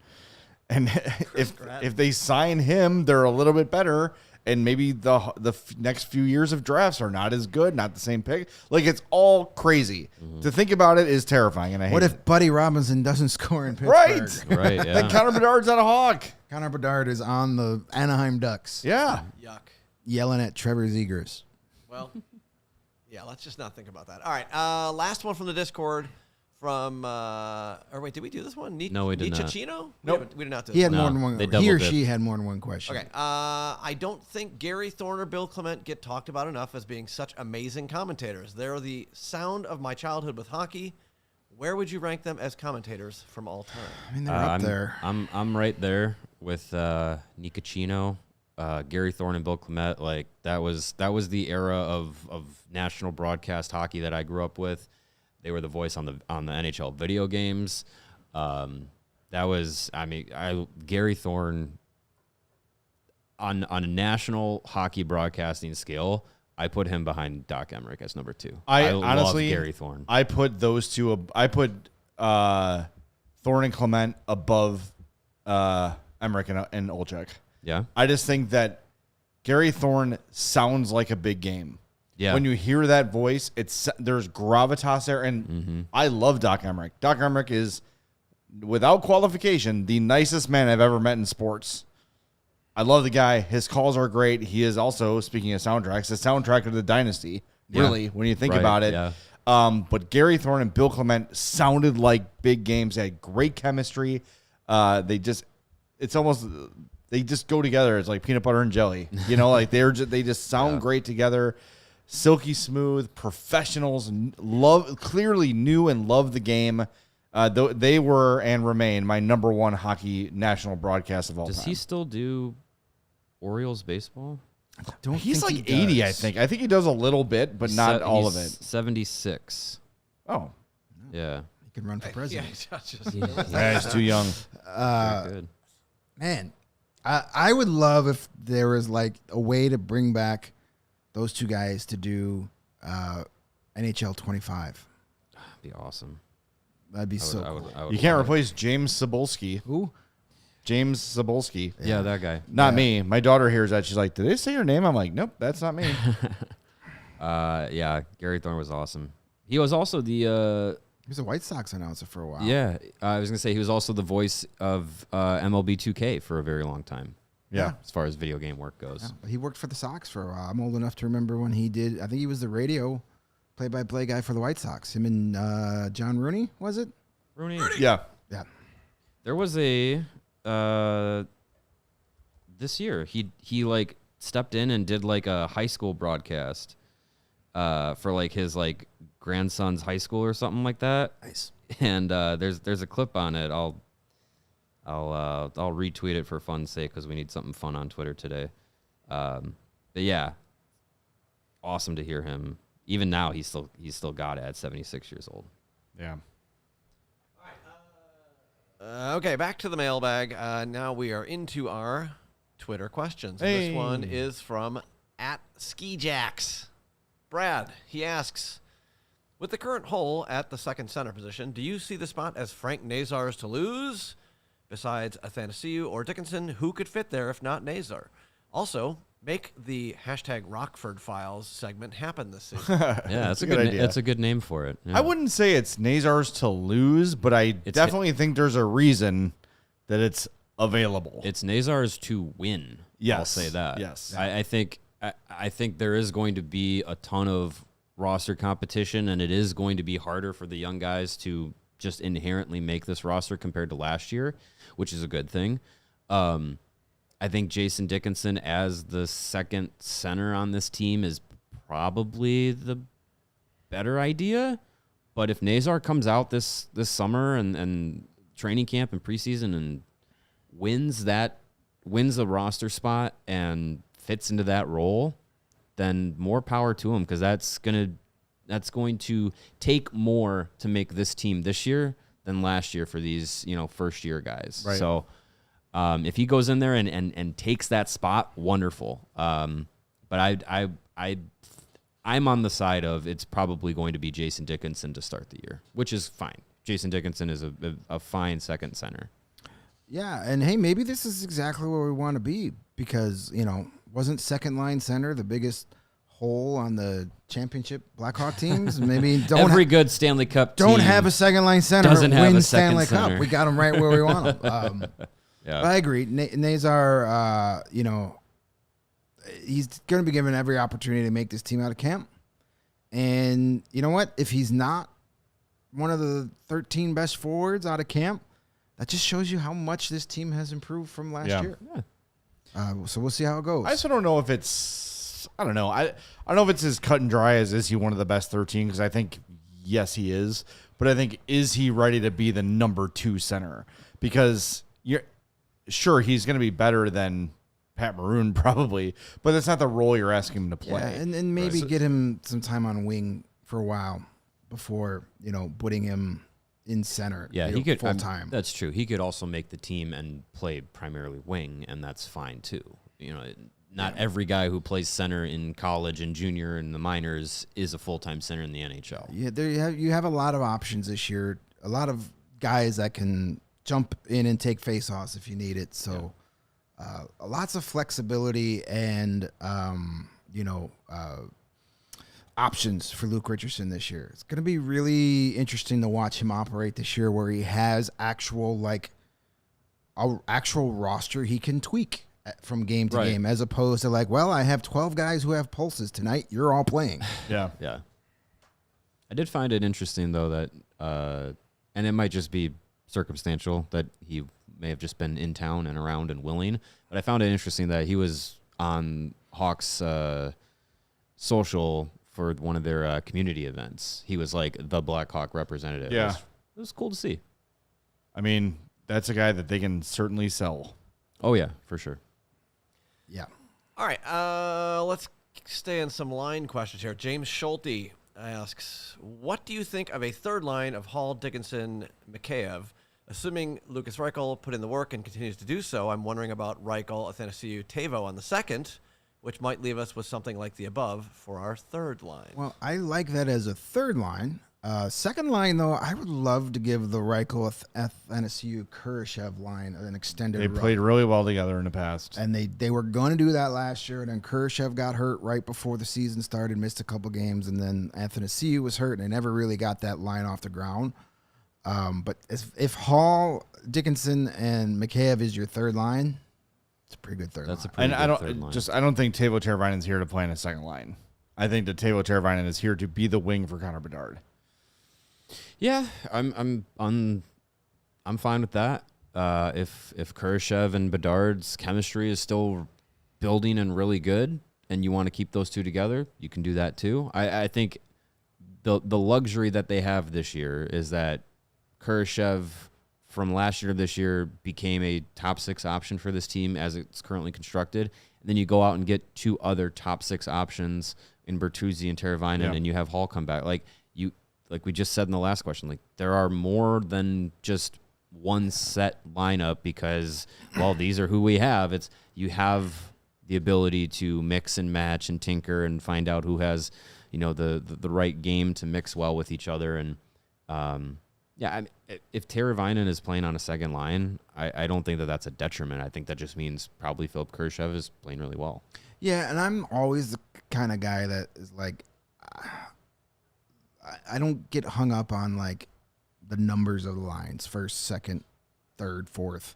and if they sign him, they're a little bit better. And maybe the next few years of drafts are not as good, not the same pick. Like, it's all crazy. Mm-hmm. To think about it is terrifying, and I hate What if it. Buddy Robinson doesn't score in Pittsburgh? Right. Right, yeah. Like Connor Bedard's not a Hawk. Connor Bedard is on the Anaheim Ducks Yeah. Yuck. yelling at Trevor Zegers. Well, yeah, let's just not think about that. All right, last one from the Discord from, or wait, did we do this one? No, we did not. Chino? Nope. We did not do He this had one. more than one. they He or double she dipped. had more than one question. Okay, I don't think Gary Thorne or Bill Clement get talked about enough as being such amazing commentators. They're the sound of my childhood with hockey. Where would you rank them as commentators from all time? I mean, they're up there. I'm right there with Nicocino, Gary Thorne, and Bill Clement. Like that was the era of national broadcast hockey that I grew up with. They were the voice on the NHL video games. Gary Thorne on a national hockey broadcasting scale. I put him behind Doc Emmerich as number 2. I love honestly, Gary Thorne. I put those two. I put Thorne and Clement above Emmerich and Olczyk. Yeah. I just think that Gary Thorne sounds like a big game. Yeah. When you hear that voice, there's gravitas there, and I love Doc Emmerich. Doc Emmerich is, without qualification, the nicest man I've ever met in sports. I love the guy. His calls are great. He is also, speaking of soundtracks, the soundtrack of the Dynasty, really, when you think about it. Yeah. But Gary Thorne and Bill Clement sounded like big games. They had great chemistry. They just go together. It's like peanut butter and jelly. Like they just sound great together. Silky smooth, professionals, clearly knew and loved the game. They were and remain my number one hockey national broadcast of all time. Does he still do Orioles baseball? He's like 80, I think. I think he does a little bit, but not all of it. 76. Oh. Yeah. He can run for president. He's too young. Very good. Man, I would love if there was like a way to bring back those two guys to do NHL 25. That'd be awesome. That'd be so cool. I would You can't love it. replace James Cebulski. Who? James Cebulski. Yeah, that guy. Not me. My daughter hears that. She's like, did they say your name? I'm like, nope, that's not me. Yeah, Gary Thorne was awesome. He was also the He was a White Sox announcer for a while. yeah. I was gonna say he was also the voice of MLB 2K for a very long time. Yeah. As far as video game work goes. Yeah, but he worked for the Sox for a while. I'm old enough to remember when he did. I think he was the radio play-by-play guy for the White Sox. Him and John Rooney, was it? Rooney. Yeah. Yeah. There was a this year he like stepped in and did like a high school broadcast for like his like grandson's high school or something like that. Nice. And there's a clip on it. I'll retweet it for fun's sake because we need something fun on Twitter today. But yeah, awesome to hear him. Even now, he's still got it at 76 years old. Yeah. Okay, back to the mailbag. Now we are into our Twitter questions. And Hey. This one is from @SkiJax. Brad, he asks, with the current hole at the second center position, do you see the spot as Frank Nazar's to lose? Besides Athanasiou or Dickinson, who could fit there if not Nazar? Also, make the #Rockford Files segment happen this season. Yeah, that's a good good idea. That's a good name for it. Yeah. I wouldn't say it's Nazar's to lose, but I definitely think there's a reason that it's available. It's Nazar's to win. Yes. I'll say that. Yes. I think there is going to be a ton of roster competition, and it is going to be harder for the young guys to just inherently make this roster compared to last year, which is a good thing. I think Jason Dickinson as the second center on this team is probably the better idea. But if Nazar comes out this summer and training camp and preseason and wins the roster spot and fits into that role, then more power to him, because that's going to take more to make this team this year than last year for these first year guys. Right. So if he goes in there and takes that spot, wonderful. But I'm on the side of it's probably going to be Jason Dickinson to start the year, which is fine. Jason Dickinson is a fine second center. Yeah, and hey, maybe this is exactly where we want to be because, wasn't second line center the biggest hole on the championship Blackhawk teams? Maybe Every good Stanley Cup team don't have a second line center doesn't have win a second Stanley center. Cup. We got him right where we want him. Yeah. But I agree. Nazar, he's going to be given every opportunity to make this team out of camp. And you know what? If he's not one of the 13 best forwards out of camp, that just shows you how much this team has improved from last year. Yeah. So we'll see how it goes. I also don't know if it's, I don't know. I don't know if it's as cut and dry as is he one of the best 13, because I think, yes, he is. But I think, is he ready to be the number 2 center? Because sure, he's going to be better than Pat Maroon probably, but that's not the role you're asking him to play. Yeah, and maybe get him some time on wing for a while before, putting him in center. Yeah, he could full time. That's true. He could also make the team and play primarily wing, and that's fine too. Not every guy who plays center in college and junior and the minors is a full-time center in the NHL. Yeah, you have a lot of options this year. A lot of guys that can jump in and take face-offs if you need it. So lots of flexibility and options for Luke Richardson this year. It's going to be really interesting to watch him operate this year, where he has actual roster he can tweak from game to game, as opposed to I have 12 guys who have pulses tonight. You're all playing. Yeah. I did find it interesting though that, and it might just be circumstantial that he may have just been in town and around and willing, but I found it interesting that he was on Hawks social for one of their community events. He was like the Blackhawk representative. Yeah. It was cool to see. I mean, that's a guy that they can certainly sell. Oh, yeah, for sure. Yeah. All right, let's stay in some line questions here. James Schulte asks, what do you think of a third line of Hall, Dickinson, Mikheyev? Assuming Lucas Reichel put in the work and continues to do so, I'm wondering about Reichel, Athanasiou, Teuvo on the second, which might leave us with something like the above for our third line. Well, I like that as a third line. Second line, though, I would love to give the Reichel, Athanasiou, Kurashev line an extended They run. played really well together in the past. And they were going to do that last year, and then Kurashev got hurt right before the season started, missed a couple games, and then Athanasiou was hurt, and they never really got that line off the ground. But if Hall, Dickinson, and Mikheyev is your third line, it's a pretty good third line. That's a pretty good third line. I don't think Teuvo Teravainen's here to play in a second line. I think that Teuvo Teravainen is here to be the wing for Connor Bedard. Yeah, I'm fine with that. If Kurashev and Bedard's chemistry is still building and really good, and you want to keep those two together, you can do that too. I think the luxury that they have this year is that Kurashev from last year to this year became a top 6 option for this team as it's currently constructed. And then you go out and get 2 other top 6 options in Bertuzzi and Teravainen, and you have Hall come back. Like we just said in the last question, there are more than just one set lineup because, these are who we have. It's you have the ability to mix and match and tinker and find out who has, the right game to mix well with each other. And if Teravainen is playing on a second line, I don't think that that's a detriment. I think that just means probably Philip Kurashev is playing really well. Yeah, and I'm always the kind of guy that is I don't get hung up on the numbers of the lines, first, second, third, fourth.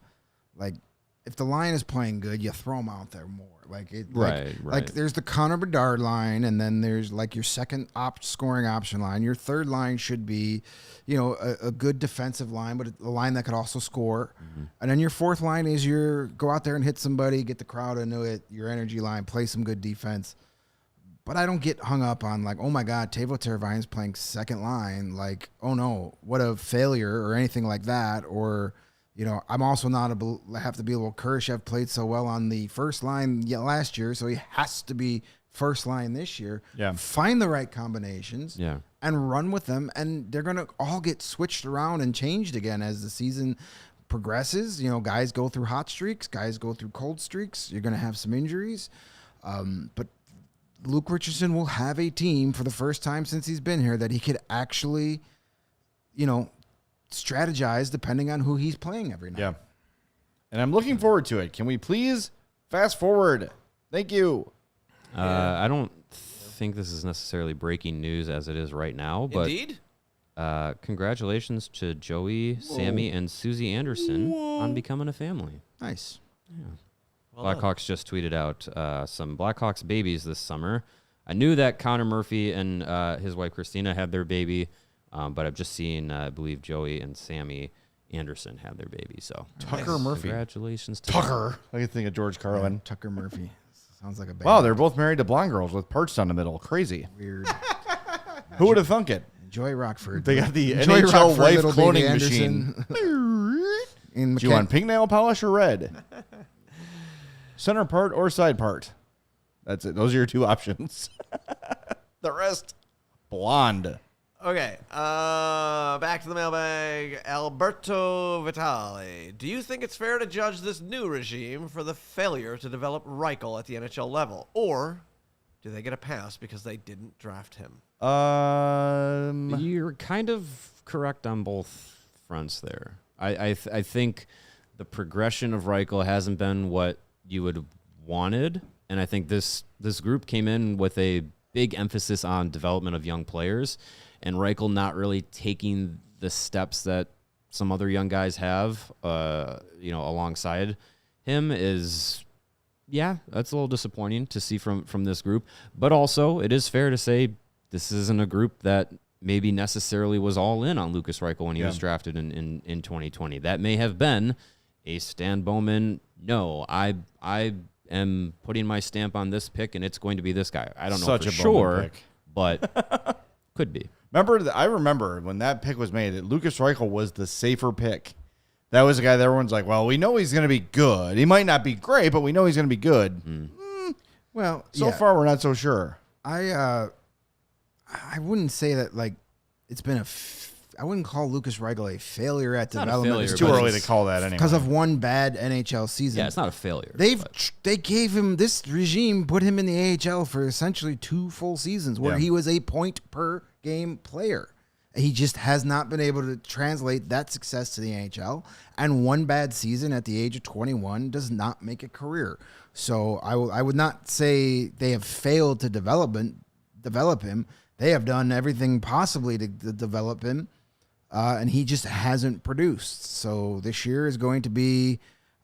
If the line is playing good, you throw them out there more. Right. There's the Connor Bedard line, and then there's your second scoring option line. Your third line should be, a good defensive line, but a line that could also score. Mm-hmm. And then your fourth line is your go out there and hit somebody, get the crowd into it. Your energy line, play some good defense. But I don't get hung up on oh my God, Teuvo Teravainen's playing second line. Oh no, what a failure or anything like that. Or, I'm also not have to be able. Kurashev played so well on the first line last year, so he has to be first line this year. Yeah. Find the right combinations. Yeah. And run with them, and they're gonna all get switched around and changed again as the season progresses. Guys go through hot streaks, guys go through cold streaks. You're gonna have some injuries, but Luke Richardson will have a team for the first time since he's been here that he could actually, strategize depending on who he's playing every night. Yeah. And I'm looking forward to it. Can we please fast forward? Thank you. I don't think this is necessarily breaking news as it is right now, but Indeed? Congratulations to Joey, Sammy, and Susie Anderson on becoming a family. Nice. Yeah. Well done. Blackhawks just tweeted out some Blackhawks babies this summer. I knew that Connor Murphy and his wife Christina had their baby, but I've just seen, I believe, Joey and Sammy Anderson had their baby. So Tucker Murphy. Congratulations to Tucker. I can think of George Carlin. Yeah, Tucker Murphy. Sounds like a band. Wow, they're both married to blonde girls with perched on the middle. Crazy. Weird. Who would have thunk it? Joy Rockford. They got the Joy NHL Rockford, wife little cloning baby machine. In Do you want pink nail polish or red? Center part or side part? That's it. Those are your 2 options. The rest, blonde. Okay, back to the mailbag. Alberto Vitale. Do you think it's fair to judge this new regime for the failure to develop Reichel at the NHL level? Or do they get a pass because they didn't draft him? You're kind of correct on both fronts there. I think the progression of Reichel hasn't been what you would have wanted. And I think this group came in with a big emphasis on development of young players, and Reichel not really taking the steps that some other young guys have, alongside him is, that's a little disappointing to see from this group. But also, it is fair to say this isn't a group that maybe necessarily was all in on Lukas Reichel when he was drafted in 2020. That may have been a Stan Bowman, no, I am putting my stamp on this pick, and it's going to be this guy. I don't know for sure, but could be. I remember when that pick was made, that Lukas Reichel was the safer pick. That was the guy that everyone's like, well, we know he's going to be good. He might not be great, but we know he's going to be good. Well, so far we're not so sure. I wouldn't say that like it's been I wouldn't call Lukas Reichel a failure at development. It's too early to call that anyway. Because of one bad NHL season. Yeah, it's not a failure. They gave him, this regime put him in the AHL for essentially 2 full seasons where he was a point per game player. He just has not been able to translate that success to the NHL, and one bad season at the age of 21 does not make a career. So I would not say they have failed to develop him. They have done everything possibly to develop him, and he just hasn't produced. So this year is going to be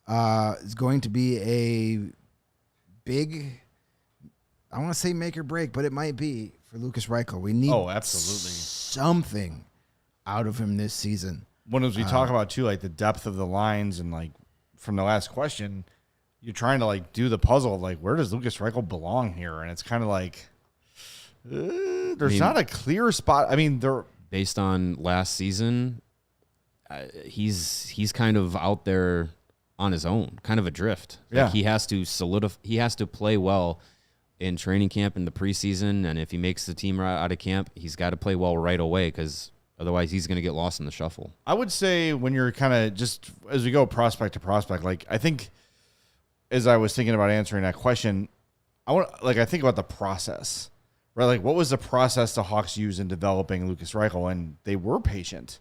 a big, I want to say make or break, but it might be for Lukas Reichel. We need absolutely something out of him this season. When as we talk about too, like the depth of the lines, and like from the last question, you're trying to like do the puzzle of like, where does Lukas Reichel belong here? And it's kind of like there's not a clear spot. I mean, based on last season, he's kind of out there on his own, kind of adrift. Like he has to he has to play well in training camp in the preseason, and if he makes the team out of camp, he's got to play well right away, because otherwise he's going to get lost in the shuffle. I would say when you're kind of just as we go prospect to prospect, like I think as I was thinking about answering that question, I think about the process, right? Like what was the process the Hawks used in developing Lukas Reichel? And they were patient.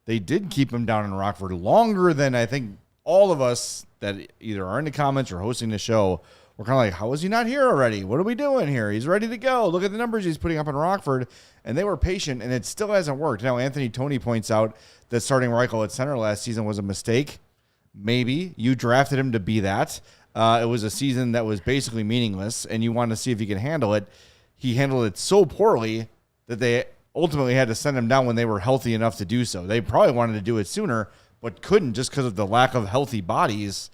They did keep him down in Rockford longer than I think all of us that either are in the comments or hosting the show. We're kind of like, how is he not here already? What are we doing here? He's ready to go. Look at the numbers he's putting up in Rockford. And they were patient, and it still hasn't worked. Now, Anthony Toney points out that starting Reichel at center last season was a mistake. Maybe. You drafted him to be that. It was a season that was basically meaningless, and you wanted to see if he could handle it. He handled it so poorly that they ultimately had to send him down when they were healthy enough to do so. They probably wanted to do it sooner, but couldn't just because of the lack of healthy bodies.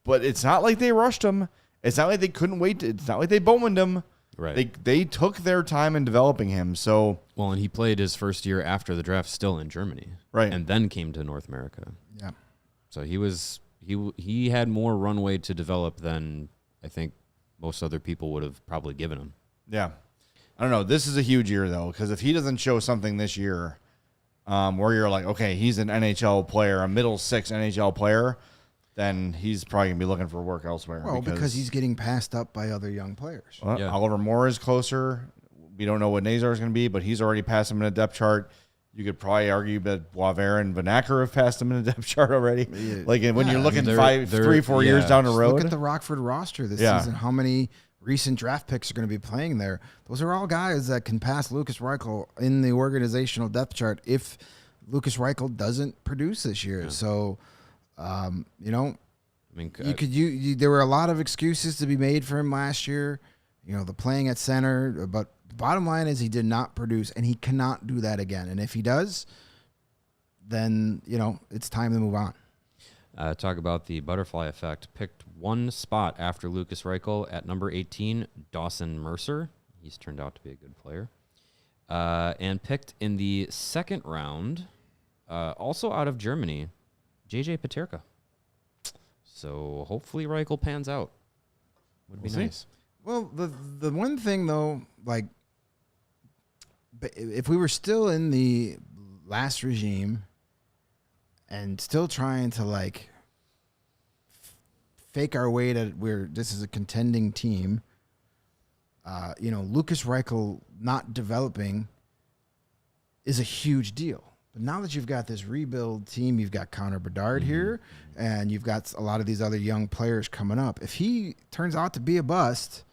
But it's not like they rushed him. It's not like they couldn't wait. It's not like they Bowmaned him. Right. They took their time in developing him. So and he played his first year after the draft still in Germany. Right. And then came to North America. Yeah. So he had more runway to develop than I think most other people would have probably given him. Yeah. I don't know. This is a huge year, though, because if he doesn't show something this year where you're like, okay, he's an NHL player, a middle six NHL player, then he's probably going to be looking for work elsewhere. Well, because he's getting passed up by other young players. Well, yeah. Oliver Moore is closer. We don't know what Nazar is going to be, but he's already passed him in a depth chart. You could probably argue that Boisvert and Vanacker have passed him in a depth chart already. Yeah. Like when you're looking 3-4 years down the road. Look at the Rockford roster this season. How many recent draft picks are going to be playing there? Those are all guys that can pass Lukas Reichel in the organizational depth chart if Lukas Reichel doesn't produce this year. Yeah. So, there were a lot of excuses to be made for him last year. The playing at center, but the bottom line is he did not produce, and he cannot do that again. And if he does, then, it's time to move on. Talk about the butterfly effect. Picked one spot after Lukas Reichel at number 18, Dawson Mercer. He's turned out to be a good player. And picked in the second round, also out of Germany, JJ Peterka. So hopefully Reichel pans out. Would be nice. Well, the one thing, though, like, if we were still in the last regime and still trying to, like, fake our way to where this is a contending team, Lukas Reichel not developing is a huge deal But now that you've got this rebuild team, you've got Connor Bedard here, and you've got a lot of these other young players coming up. If he turns out to be a bust,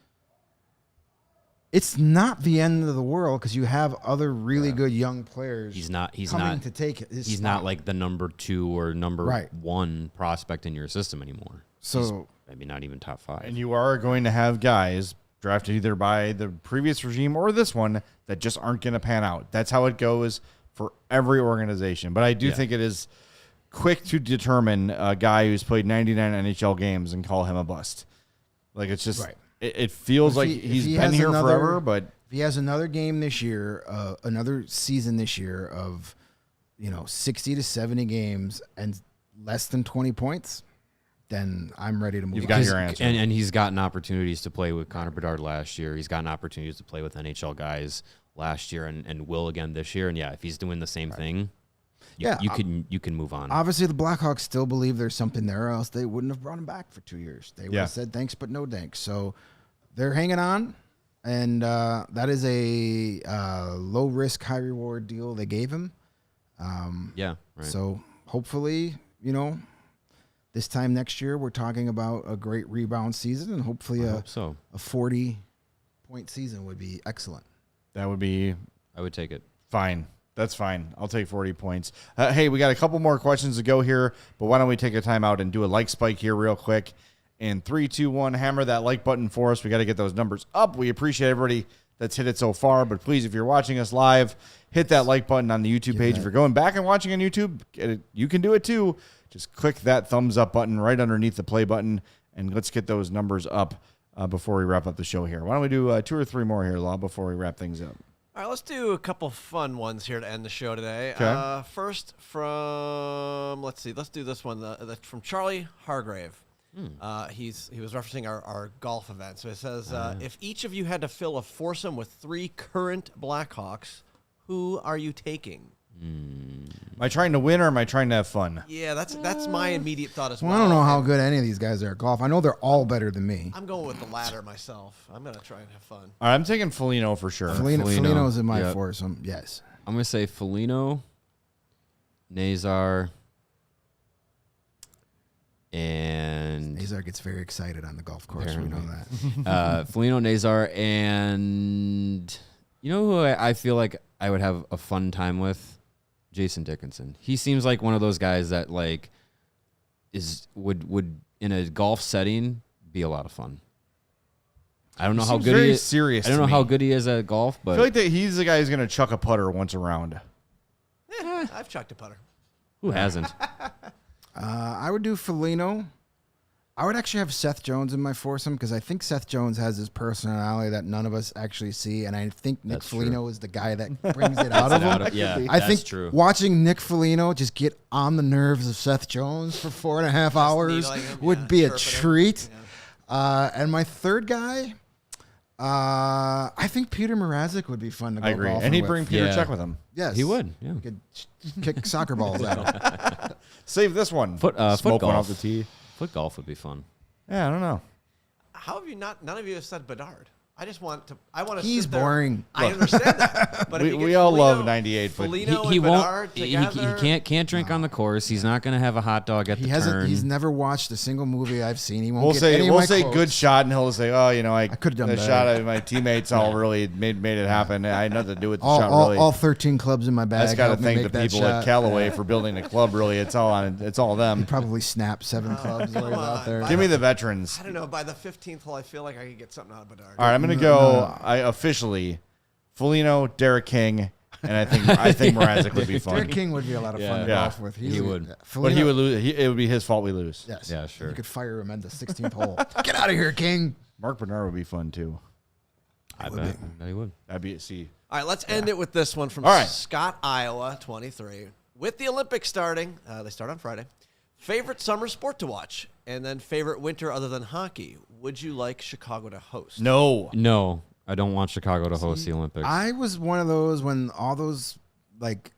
it's not the end of the world because you have other really good young players. He's not to take his He's spot. not like the number 2 or number 1 prospect in your system anymore. So he's maybe not even top 5. And you are going to have guys drafted either by the previous regime or this one that just aren't going to pan out. That's how it goes for every organization. But I do think it is quick to determine a guy who's played 99 NHL games and call him a bust. Like, it's just, it feels like he's been here forever, but if he has another game this year, another season this year of, 60 to 70 games and less than 20 points, then I'm ready to move on. You've got your answer. And he's gotten opportunities to play with Connor Bedard last year. He's gotten opportunities to play with NHL guys last year and will again this year. And if he's doing the same thing, you can move on. Obviously, the Blackhawks still believe there's something there, or else they wouldn't have brought him back for 2 years. They would have said thanks, but no thanks. So they're hanging on, and that is a low risk, high reward deal they gave him. So hopefully, this time next year we're talking about a great rebound season, and hopefully a 40-point season would be excellent. that would be I would take it. fine. That's fine. I'll take 40 points. Hey, we got a couple more questions to go here, but why don't we take a timeout and do a like spike here real quick? In 3, 2, 1, hammer that like button for us. We got to get those numbers up. We appreciate everybody that's hit it so far, but please, if you're watching us live, hit that like button on the YouTube page. If you're going back and watching on YouTube, you can do it too. Just click that thumbs up button right underneath the play button, and let's get those numbers up before we wrap up the show here. Why don't we do 2 or 3 more here, Law, before we wrap things up? All right, let's do a couple fun ones here to end the show today. Okay. First from, let's do this one. That's from Charlie Hargrave. He was referencing our golf event. So it says, if each of you had to fill a foursome with 3 current Blackhawks, who are you taking? Am I trying to win or am I trying to have fun? Yeah, that's my immediate thought as well. Well, I don't know how good any of these guys are at golf. I know they're all better than me. I'm going with the latter myself. I'm going to try and have fun. All right, I'm taking Foligno for sure. Foligno's in my foursome, yes. I'm going to say Foligno, Nazar, and Nazar gets very excited on the golf course. We know that. Foligno, Nazar, and you know who I feel like I would have a fun time with? Jason Dickinson. He seems like one of those guys that would in a golf setting be a lot of fun. I don't know how good he is. Serious. I don't know how good he is at golf, but I feel like that he's the guy who's going to chuck a putter once around. I've chucked a putter. who hasn't? I would do Foligno. I would actually have Seth Jones in my foursome because I think Seth Jones has his personality that none of us actually see, and I think Nick Foligno is the guy that brings it out of him. I think true. Watching Nick Foligno just get on the nerves of Seth Jones for 4.5 hours would be a treat. Yeah. And my third guy, I think Peter Mrazek would be fun to go I agree. golfing And he'd with. bring Peter Check with him. Yes. He would. Yeah. He could kick soccer balls at him. Save this one. Foot Smoke one golf. off the tee. Foot golf would be fun. Yeah, I don't know. How have you not? None of you have said Bedard. I want to. He's sit there. boring. I understand that, but if you We get all Foligno, love 98, but Foligno He and won't. Bedard He together. can't drink on the course. He's not going to have a hot dog at the turn. He's never watched a single movie I've seen. He won't We'll get say any of my quotes. good shot, and he'll say, "Oh, I could have done the better." shot of my teammates all really made it happen. I had nothing to do with the shot. Really, All 13 clubs in my bag. I just got to helped me thank make the that people at shot. Callaway for building the club. Really, it's all them. Probably snapped 7 clubs while he was out there. Give me the veterans. I don't know. By the 15th hole, I feel like I could get something out of Bedard. All right, I'm going to go. I officially Foligno, Derek King, and I think Mrazek would be fun. Derek King would be a lot of fun to Yeah. golf with. He would. But he would lose. It would be his fault we lose. Yes. Yeah, sure. You could fire him at the 16th hole. Get out of here, King. Mark Bernard would be fun too. I bet he would. That'd be see. All right, let's end it with this one from All right. Scott, Iowa, 23. With the Olympics starting, they start on Friday. Favorite summer sport to watch, and then favorite winter other than hockey. Would you like Chicago to host? No. No, I don't want Chicago to host the Olympics. I was one of those when all those, like,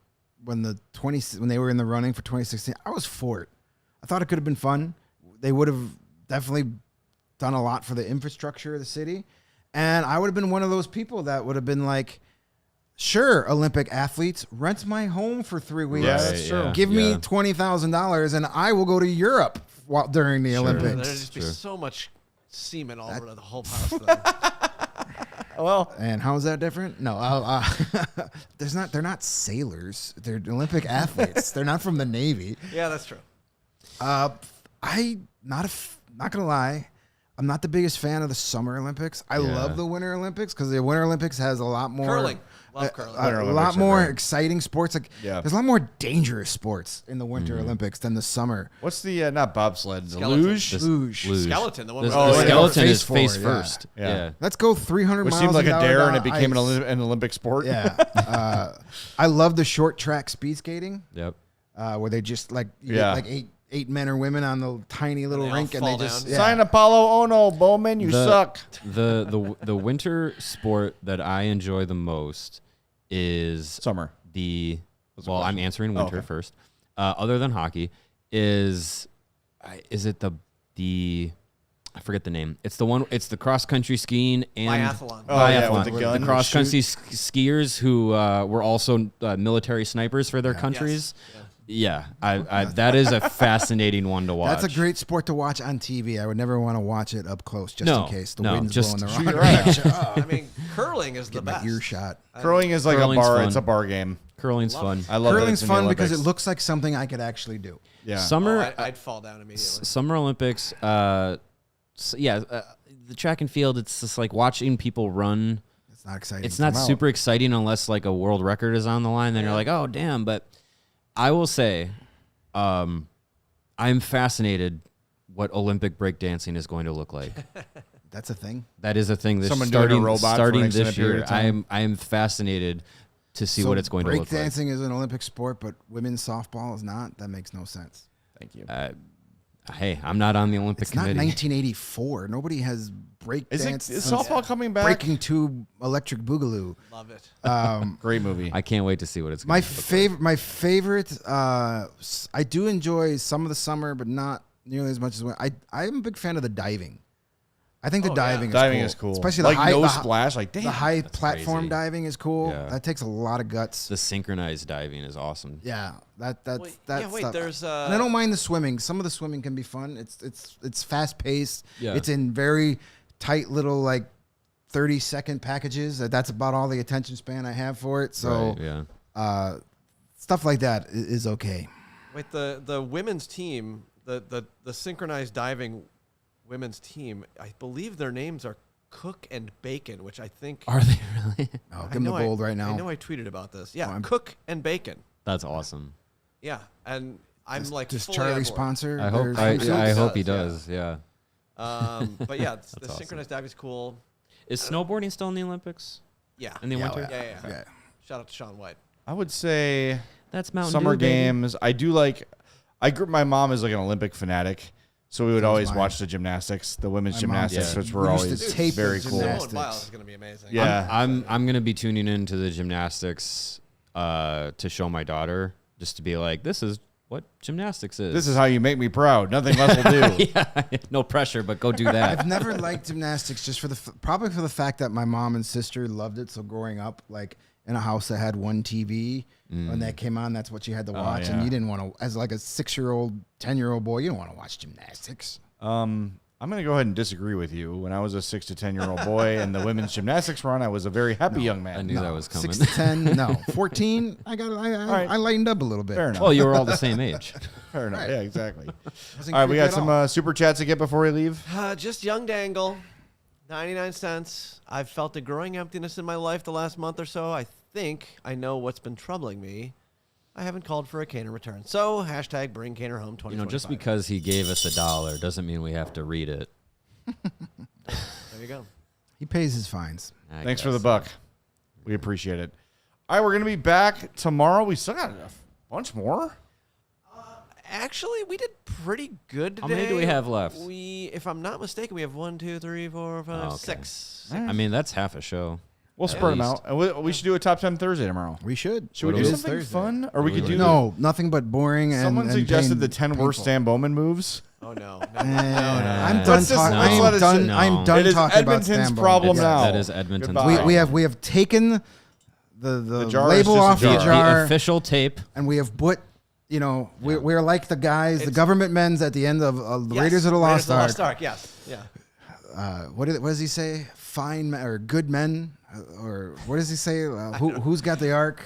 when they were in the running for 2016, I was for it. I thought it could have been fun. They would have definitely done a lot for the infrastructure of the city. And I would have been one of those people that would have been like, Sure, Olympic athletes, rent my home for 3 weeks. Yeah, that's true. Give me $20,000 and I will go to Europe during the Olympics. There'd just be so much semen all over the whole house. Though. Well, And how is that different? No, they're not sailors. They're Olympic athletes. They're not from the Navy. Yeah, that's true. Not gonna lie, I'm not the biggest fan of the Summer Olympics. I love the Winter Olympics because the Winter Olympics has a lot more Curling. Love curling. a lot more exciting sports. Like there's a lot more dangerous sports in the Winter Olympics than the summer. what's the not bobsled? The Skeleton. luge? Luge. Skeleton. The one The with skeleton is face face forward, first. Yeah. Yeah. Let's go 300 Which miles. seemed like a an hour dare, and down it became ice. an Olympic sport. Yeah. I love the short track speed skating, Yep. where they just like you get like eight men or women on the tiny little they all rink, and they fall just down. Sign Apollo Ono, Bowman. You suck. The winter sport that I enjoy the most is Summer. I'm answering winter okay. first. Other than hockey, is it the I forget the name. It's the one. It's the cross country skiing and biathlon. Oh, yeah, biathlon. with the gun. cross country skiers who were also military snipers for their countries. Yes. Yeah, I that is a fascinating one to watch. That's a great sport to watch on TV. I would never want to watch it up close, just in case the wind's just blowing the shoot wrong right. direction. I mean, curling is the Get my best. earshot. Curling is like Curling's a bar. fun. It's a bar game. Curling's fun. I love that Curling's it's in the fun because it Olympics. looks like something I could actually do. Yeah. Summer I'd fall down immediately. Summer Olympics. The track and field. It's just like watching people run. It's not exciting. It's not super exciting unless like a world record is on the line. Then you're like, oh damn. But I will say, I'm fascinated what Olympic breakdancing is going to look like. That's a thing. That is a thing. This Someone doing a starting robot for an starting extended this period year. of time. I am fascinated to see what it's going to look like. Breakdancing is an Olympic sport, but women's softball is not. That makes no sense. Thank you. Hey, I'm not on the Olympic It's not committee. 1984. Nobody has breakdanced. Is softball coming back? Breaking Tube Electric Boogaloo. Love it. Great movie. I can't wait to see what it's My going to look like. favorite. I do enjoy some of the summer, but not nearly as much as when I'm a big fan of the diving. I think the diving Diving is cool. especially like the high no the, splash. Like damn. the high platform crazy. diving is cool. Yeah. That takes a lot of guts. The synchronized diving is awesome. Yeah, that's Wait, stuff. there's and I don't mind the swimming. Some of the swimming can be fun. It's fast paced. Yeah. It's in very tight little like 30-second packages. That's about all the attention span I have for it. So Right, yeah. stuff like that is okay. Wait, the women's team, the synchronized diving women's team, I believe their names are Cook and Bacon, which I think Are they really? Oh, give them the gold right now. I know I tweeted about this. Yeah, Oh, I'm- Cook and Bacon. That's awesome. Yeah, and I'm like, Does fully Charlie on board. sponsor? I hope. their swimsuits? I hope he does, does. Yeah. But yeah, the awesome. synchronized diving is cool. Is snowboarding still in the Olympics? Yeah, In the Yeah, winter? oh, yeah. Yeah. Shout out to Sean White. I would say That's Mountain summer Dew, baby. games. I do like. My mom is like an Olympic fanatic, so we would always mine. watch the gymnastics, the women's My mom gymnastics, did. which We were used to always tape very the cool. gymnastics. Simone Biles is going to be amazing. Yeah. I'm gonna be tuning into the gymnastics to show my daughter, just to be like, this is what gymnastics is. This is how you make me proud. Nothing less will do. yeah, no pressure, but go do that. I've never liked gymnastics just for probably for the fact that my mom and sister loved it. So growing up, like in a house that had one TV, when that came on, that's what you had to watch, and yeah. you didn't want to, as like a 6-year-old, 10-year-old boy, you don't want to watch gymnastics. I'm going to go ahead and disagree with you. When I was a 6 to 10-year-old boy and the women's gymnastics were on, I was a very happy young man. I knew that was coming. 6 to 10, no. 14, I lightened up a little bit. Fair enough. Well, you were all the same age. Fair enough. Yeah, exactly. Wasn't All right, we creepy got at all. some super chats to get before we leave. Just Young Dangle, 99 cents. I've felt a growing emptiness in my life the last month or so. I think I know what's been troubling me. I haven't called for a Kaner return. So, hashtag bring Kaner home 2025. You know, just because he gave us $1 doesn't mean we have to read it. There you go. He pays his fines. I Thanks for the guess. buck. We appreciate it. All right, we're going to be back tomorrow. We still got a bunch more. Actually, we did pretty good today. How many do we have left? If I'm not mistaken, we have 1, 2, 3, 4, 5, Oh, okay. 6. I mean, that's half a show. We'll At spread them least. out. And we should do a top 10 Thursday tomorrow. We should. Should we What do is something Thursday? fun? Or we What could do do... we No, nothing but boring. Someone and suggested pain- the 10 worst painful. Stan Bowman moves. Oh, no. I'm Let's done just- talking. let's let it sit. I'm No. done It is talking about Edmonton's Stan Bowman. problem It's- now. That is Edmonton's Goodbye. problem. We have taken the jar is label just a off the jar. The jar, official tape. and we have put. We're like the guys, the government men's at the end of the Yes, Raiders of the Lost Ark. Yes. Yeah. What does he say? Fine men, or good men, or what does he say? Who's got the ark?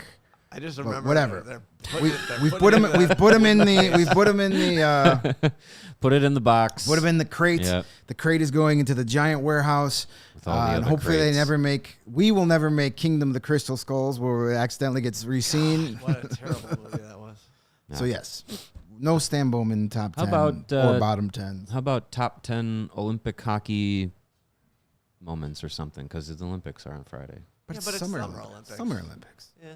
I just But remember. whatever. We've Put him in the. Put it in the box. Put him in the crate. Yeah. The crate is going into the giant warehouse. With all the And other hopefully crates. we will never make Kingdom of the Crystal Skulls where it accidentally gets re-seen. What a terrible movie that was. So yes, no Stan Bowman top 10 How about, or bottom 10. How about top 10 Olympic hockey moments or something? Because the Olympics are on Friday. But Yeah, it's but it's Summer Summer Olympics. Olympics. Summer Olympics. Yeah.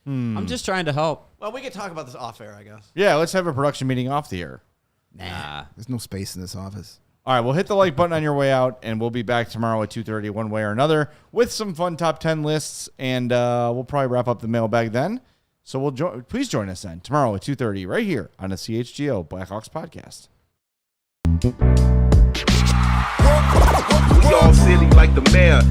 I'm just trying to help. Well, we could talk about this off air, I guess. Yeah, let's have a production meeting off the air. Nah. There's no space in this office. All right, well, hit the like button on your way out, and we'll be back tomorrow at 2:30 one way or another with some fun top 10 lists, and we'll probably wrap up the mailbag then. So please join us then tomorrow at 2:30 right here on the CHGO Blackhawks Podcast. We all silly like the mayor.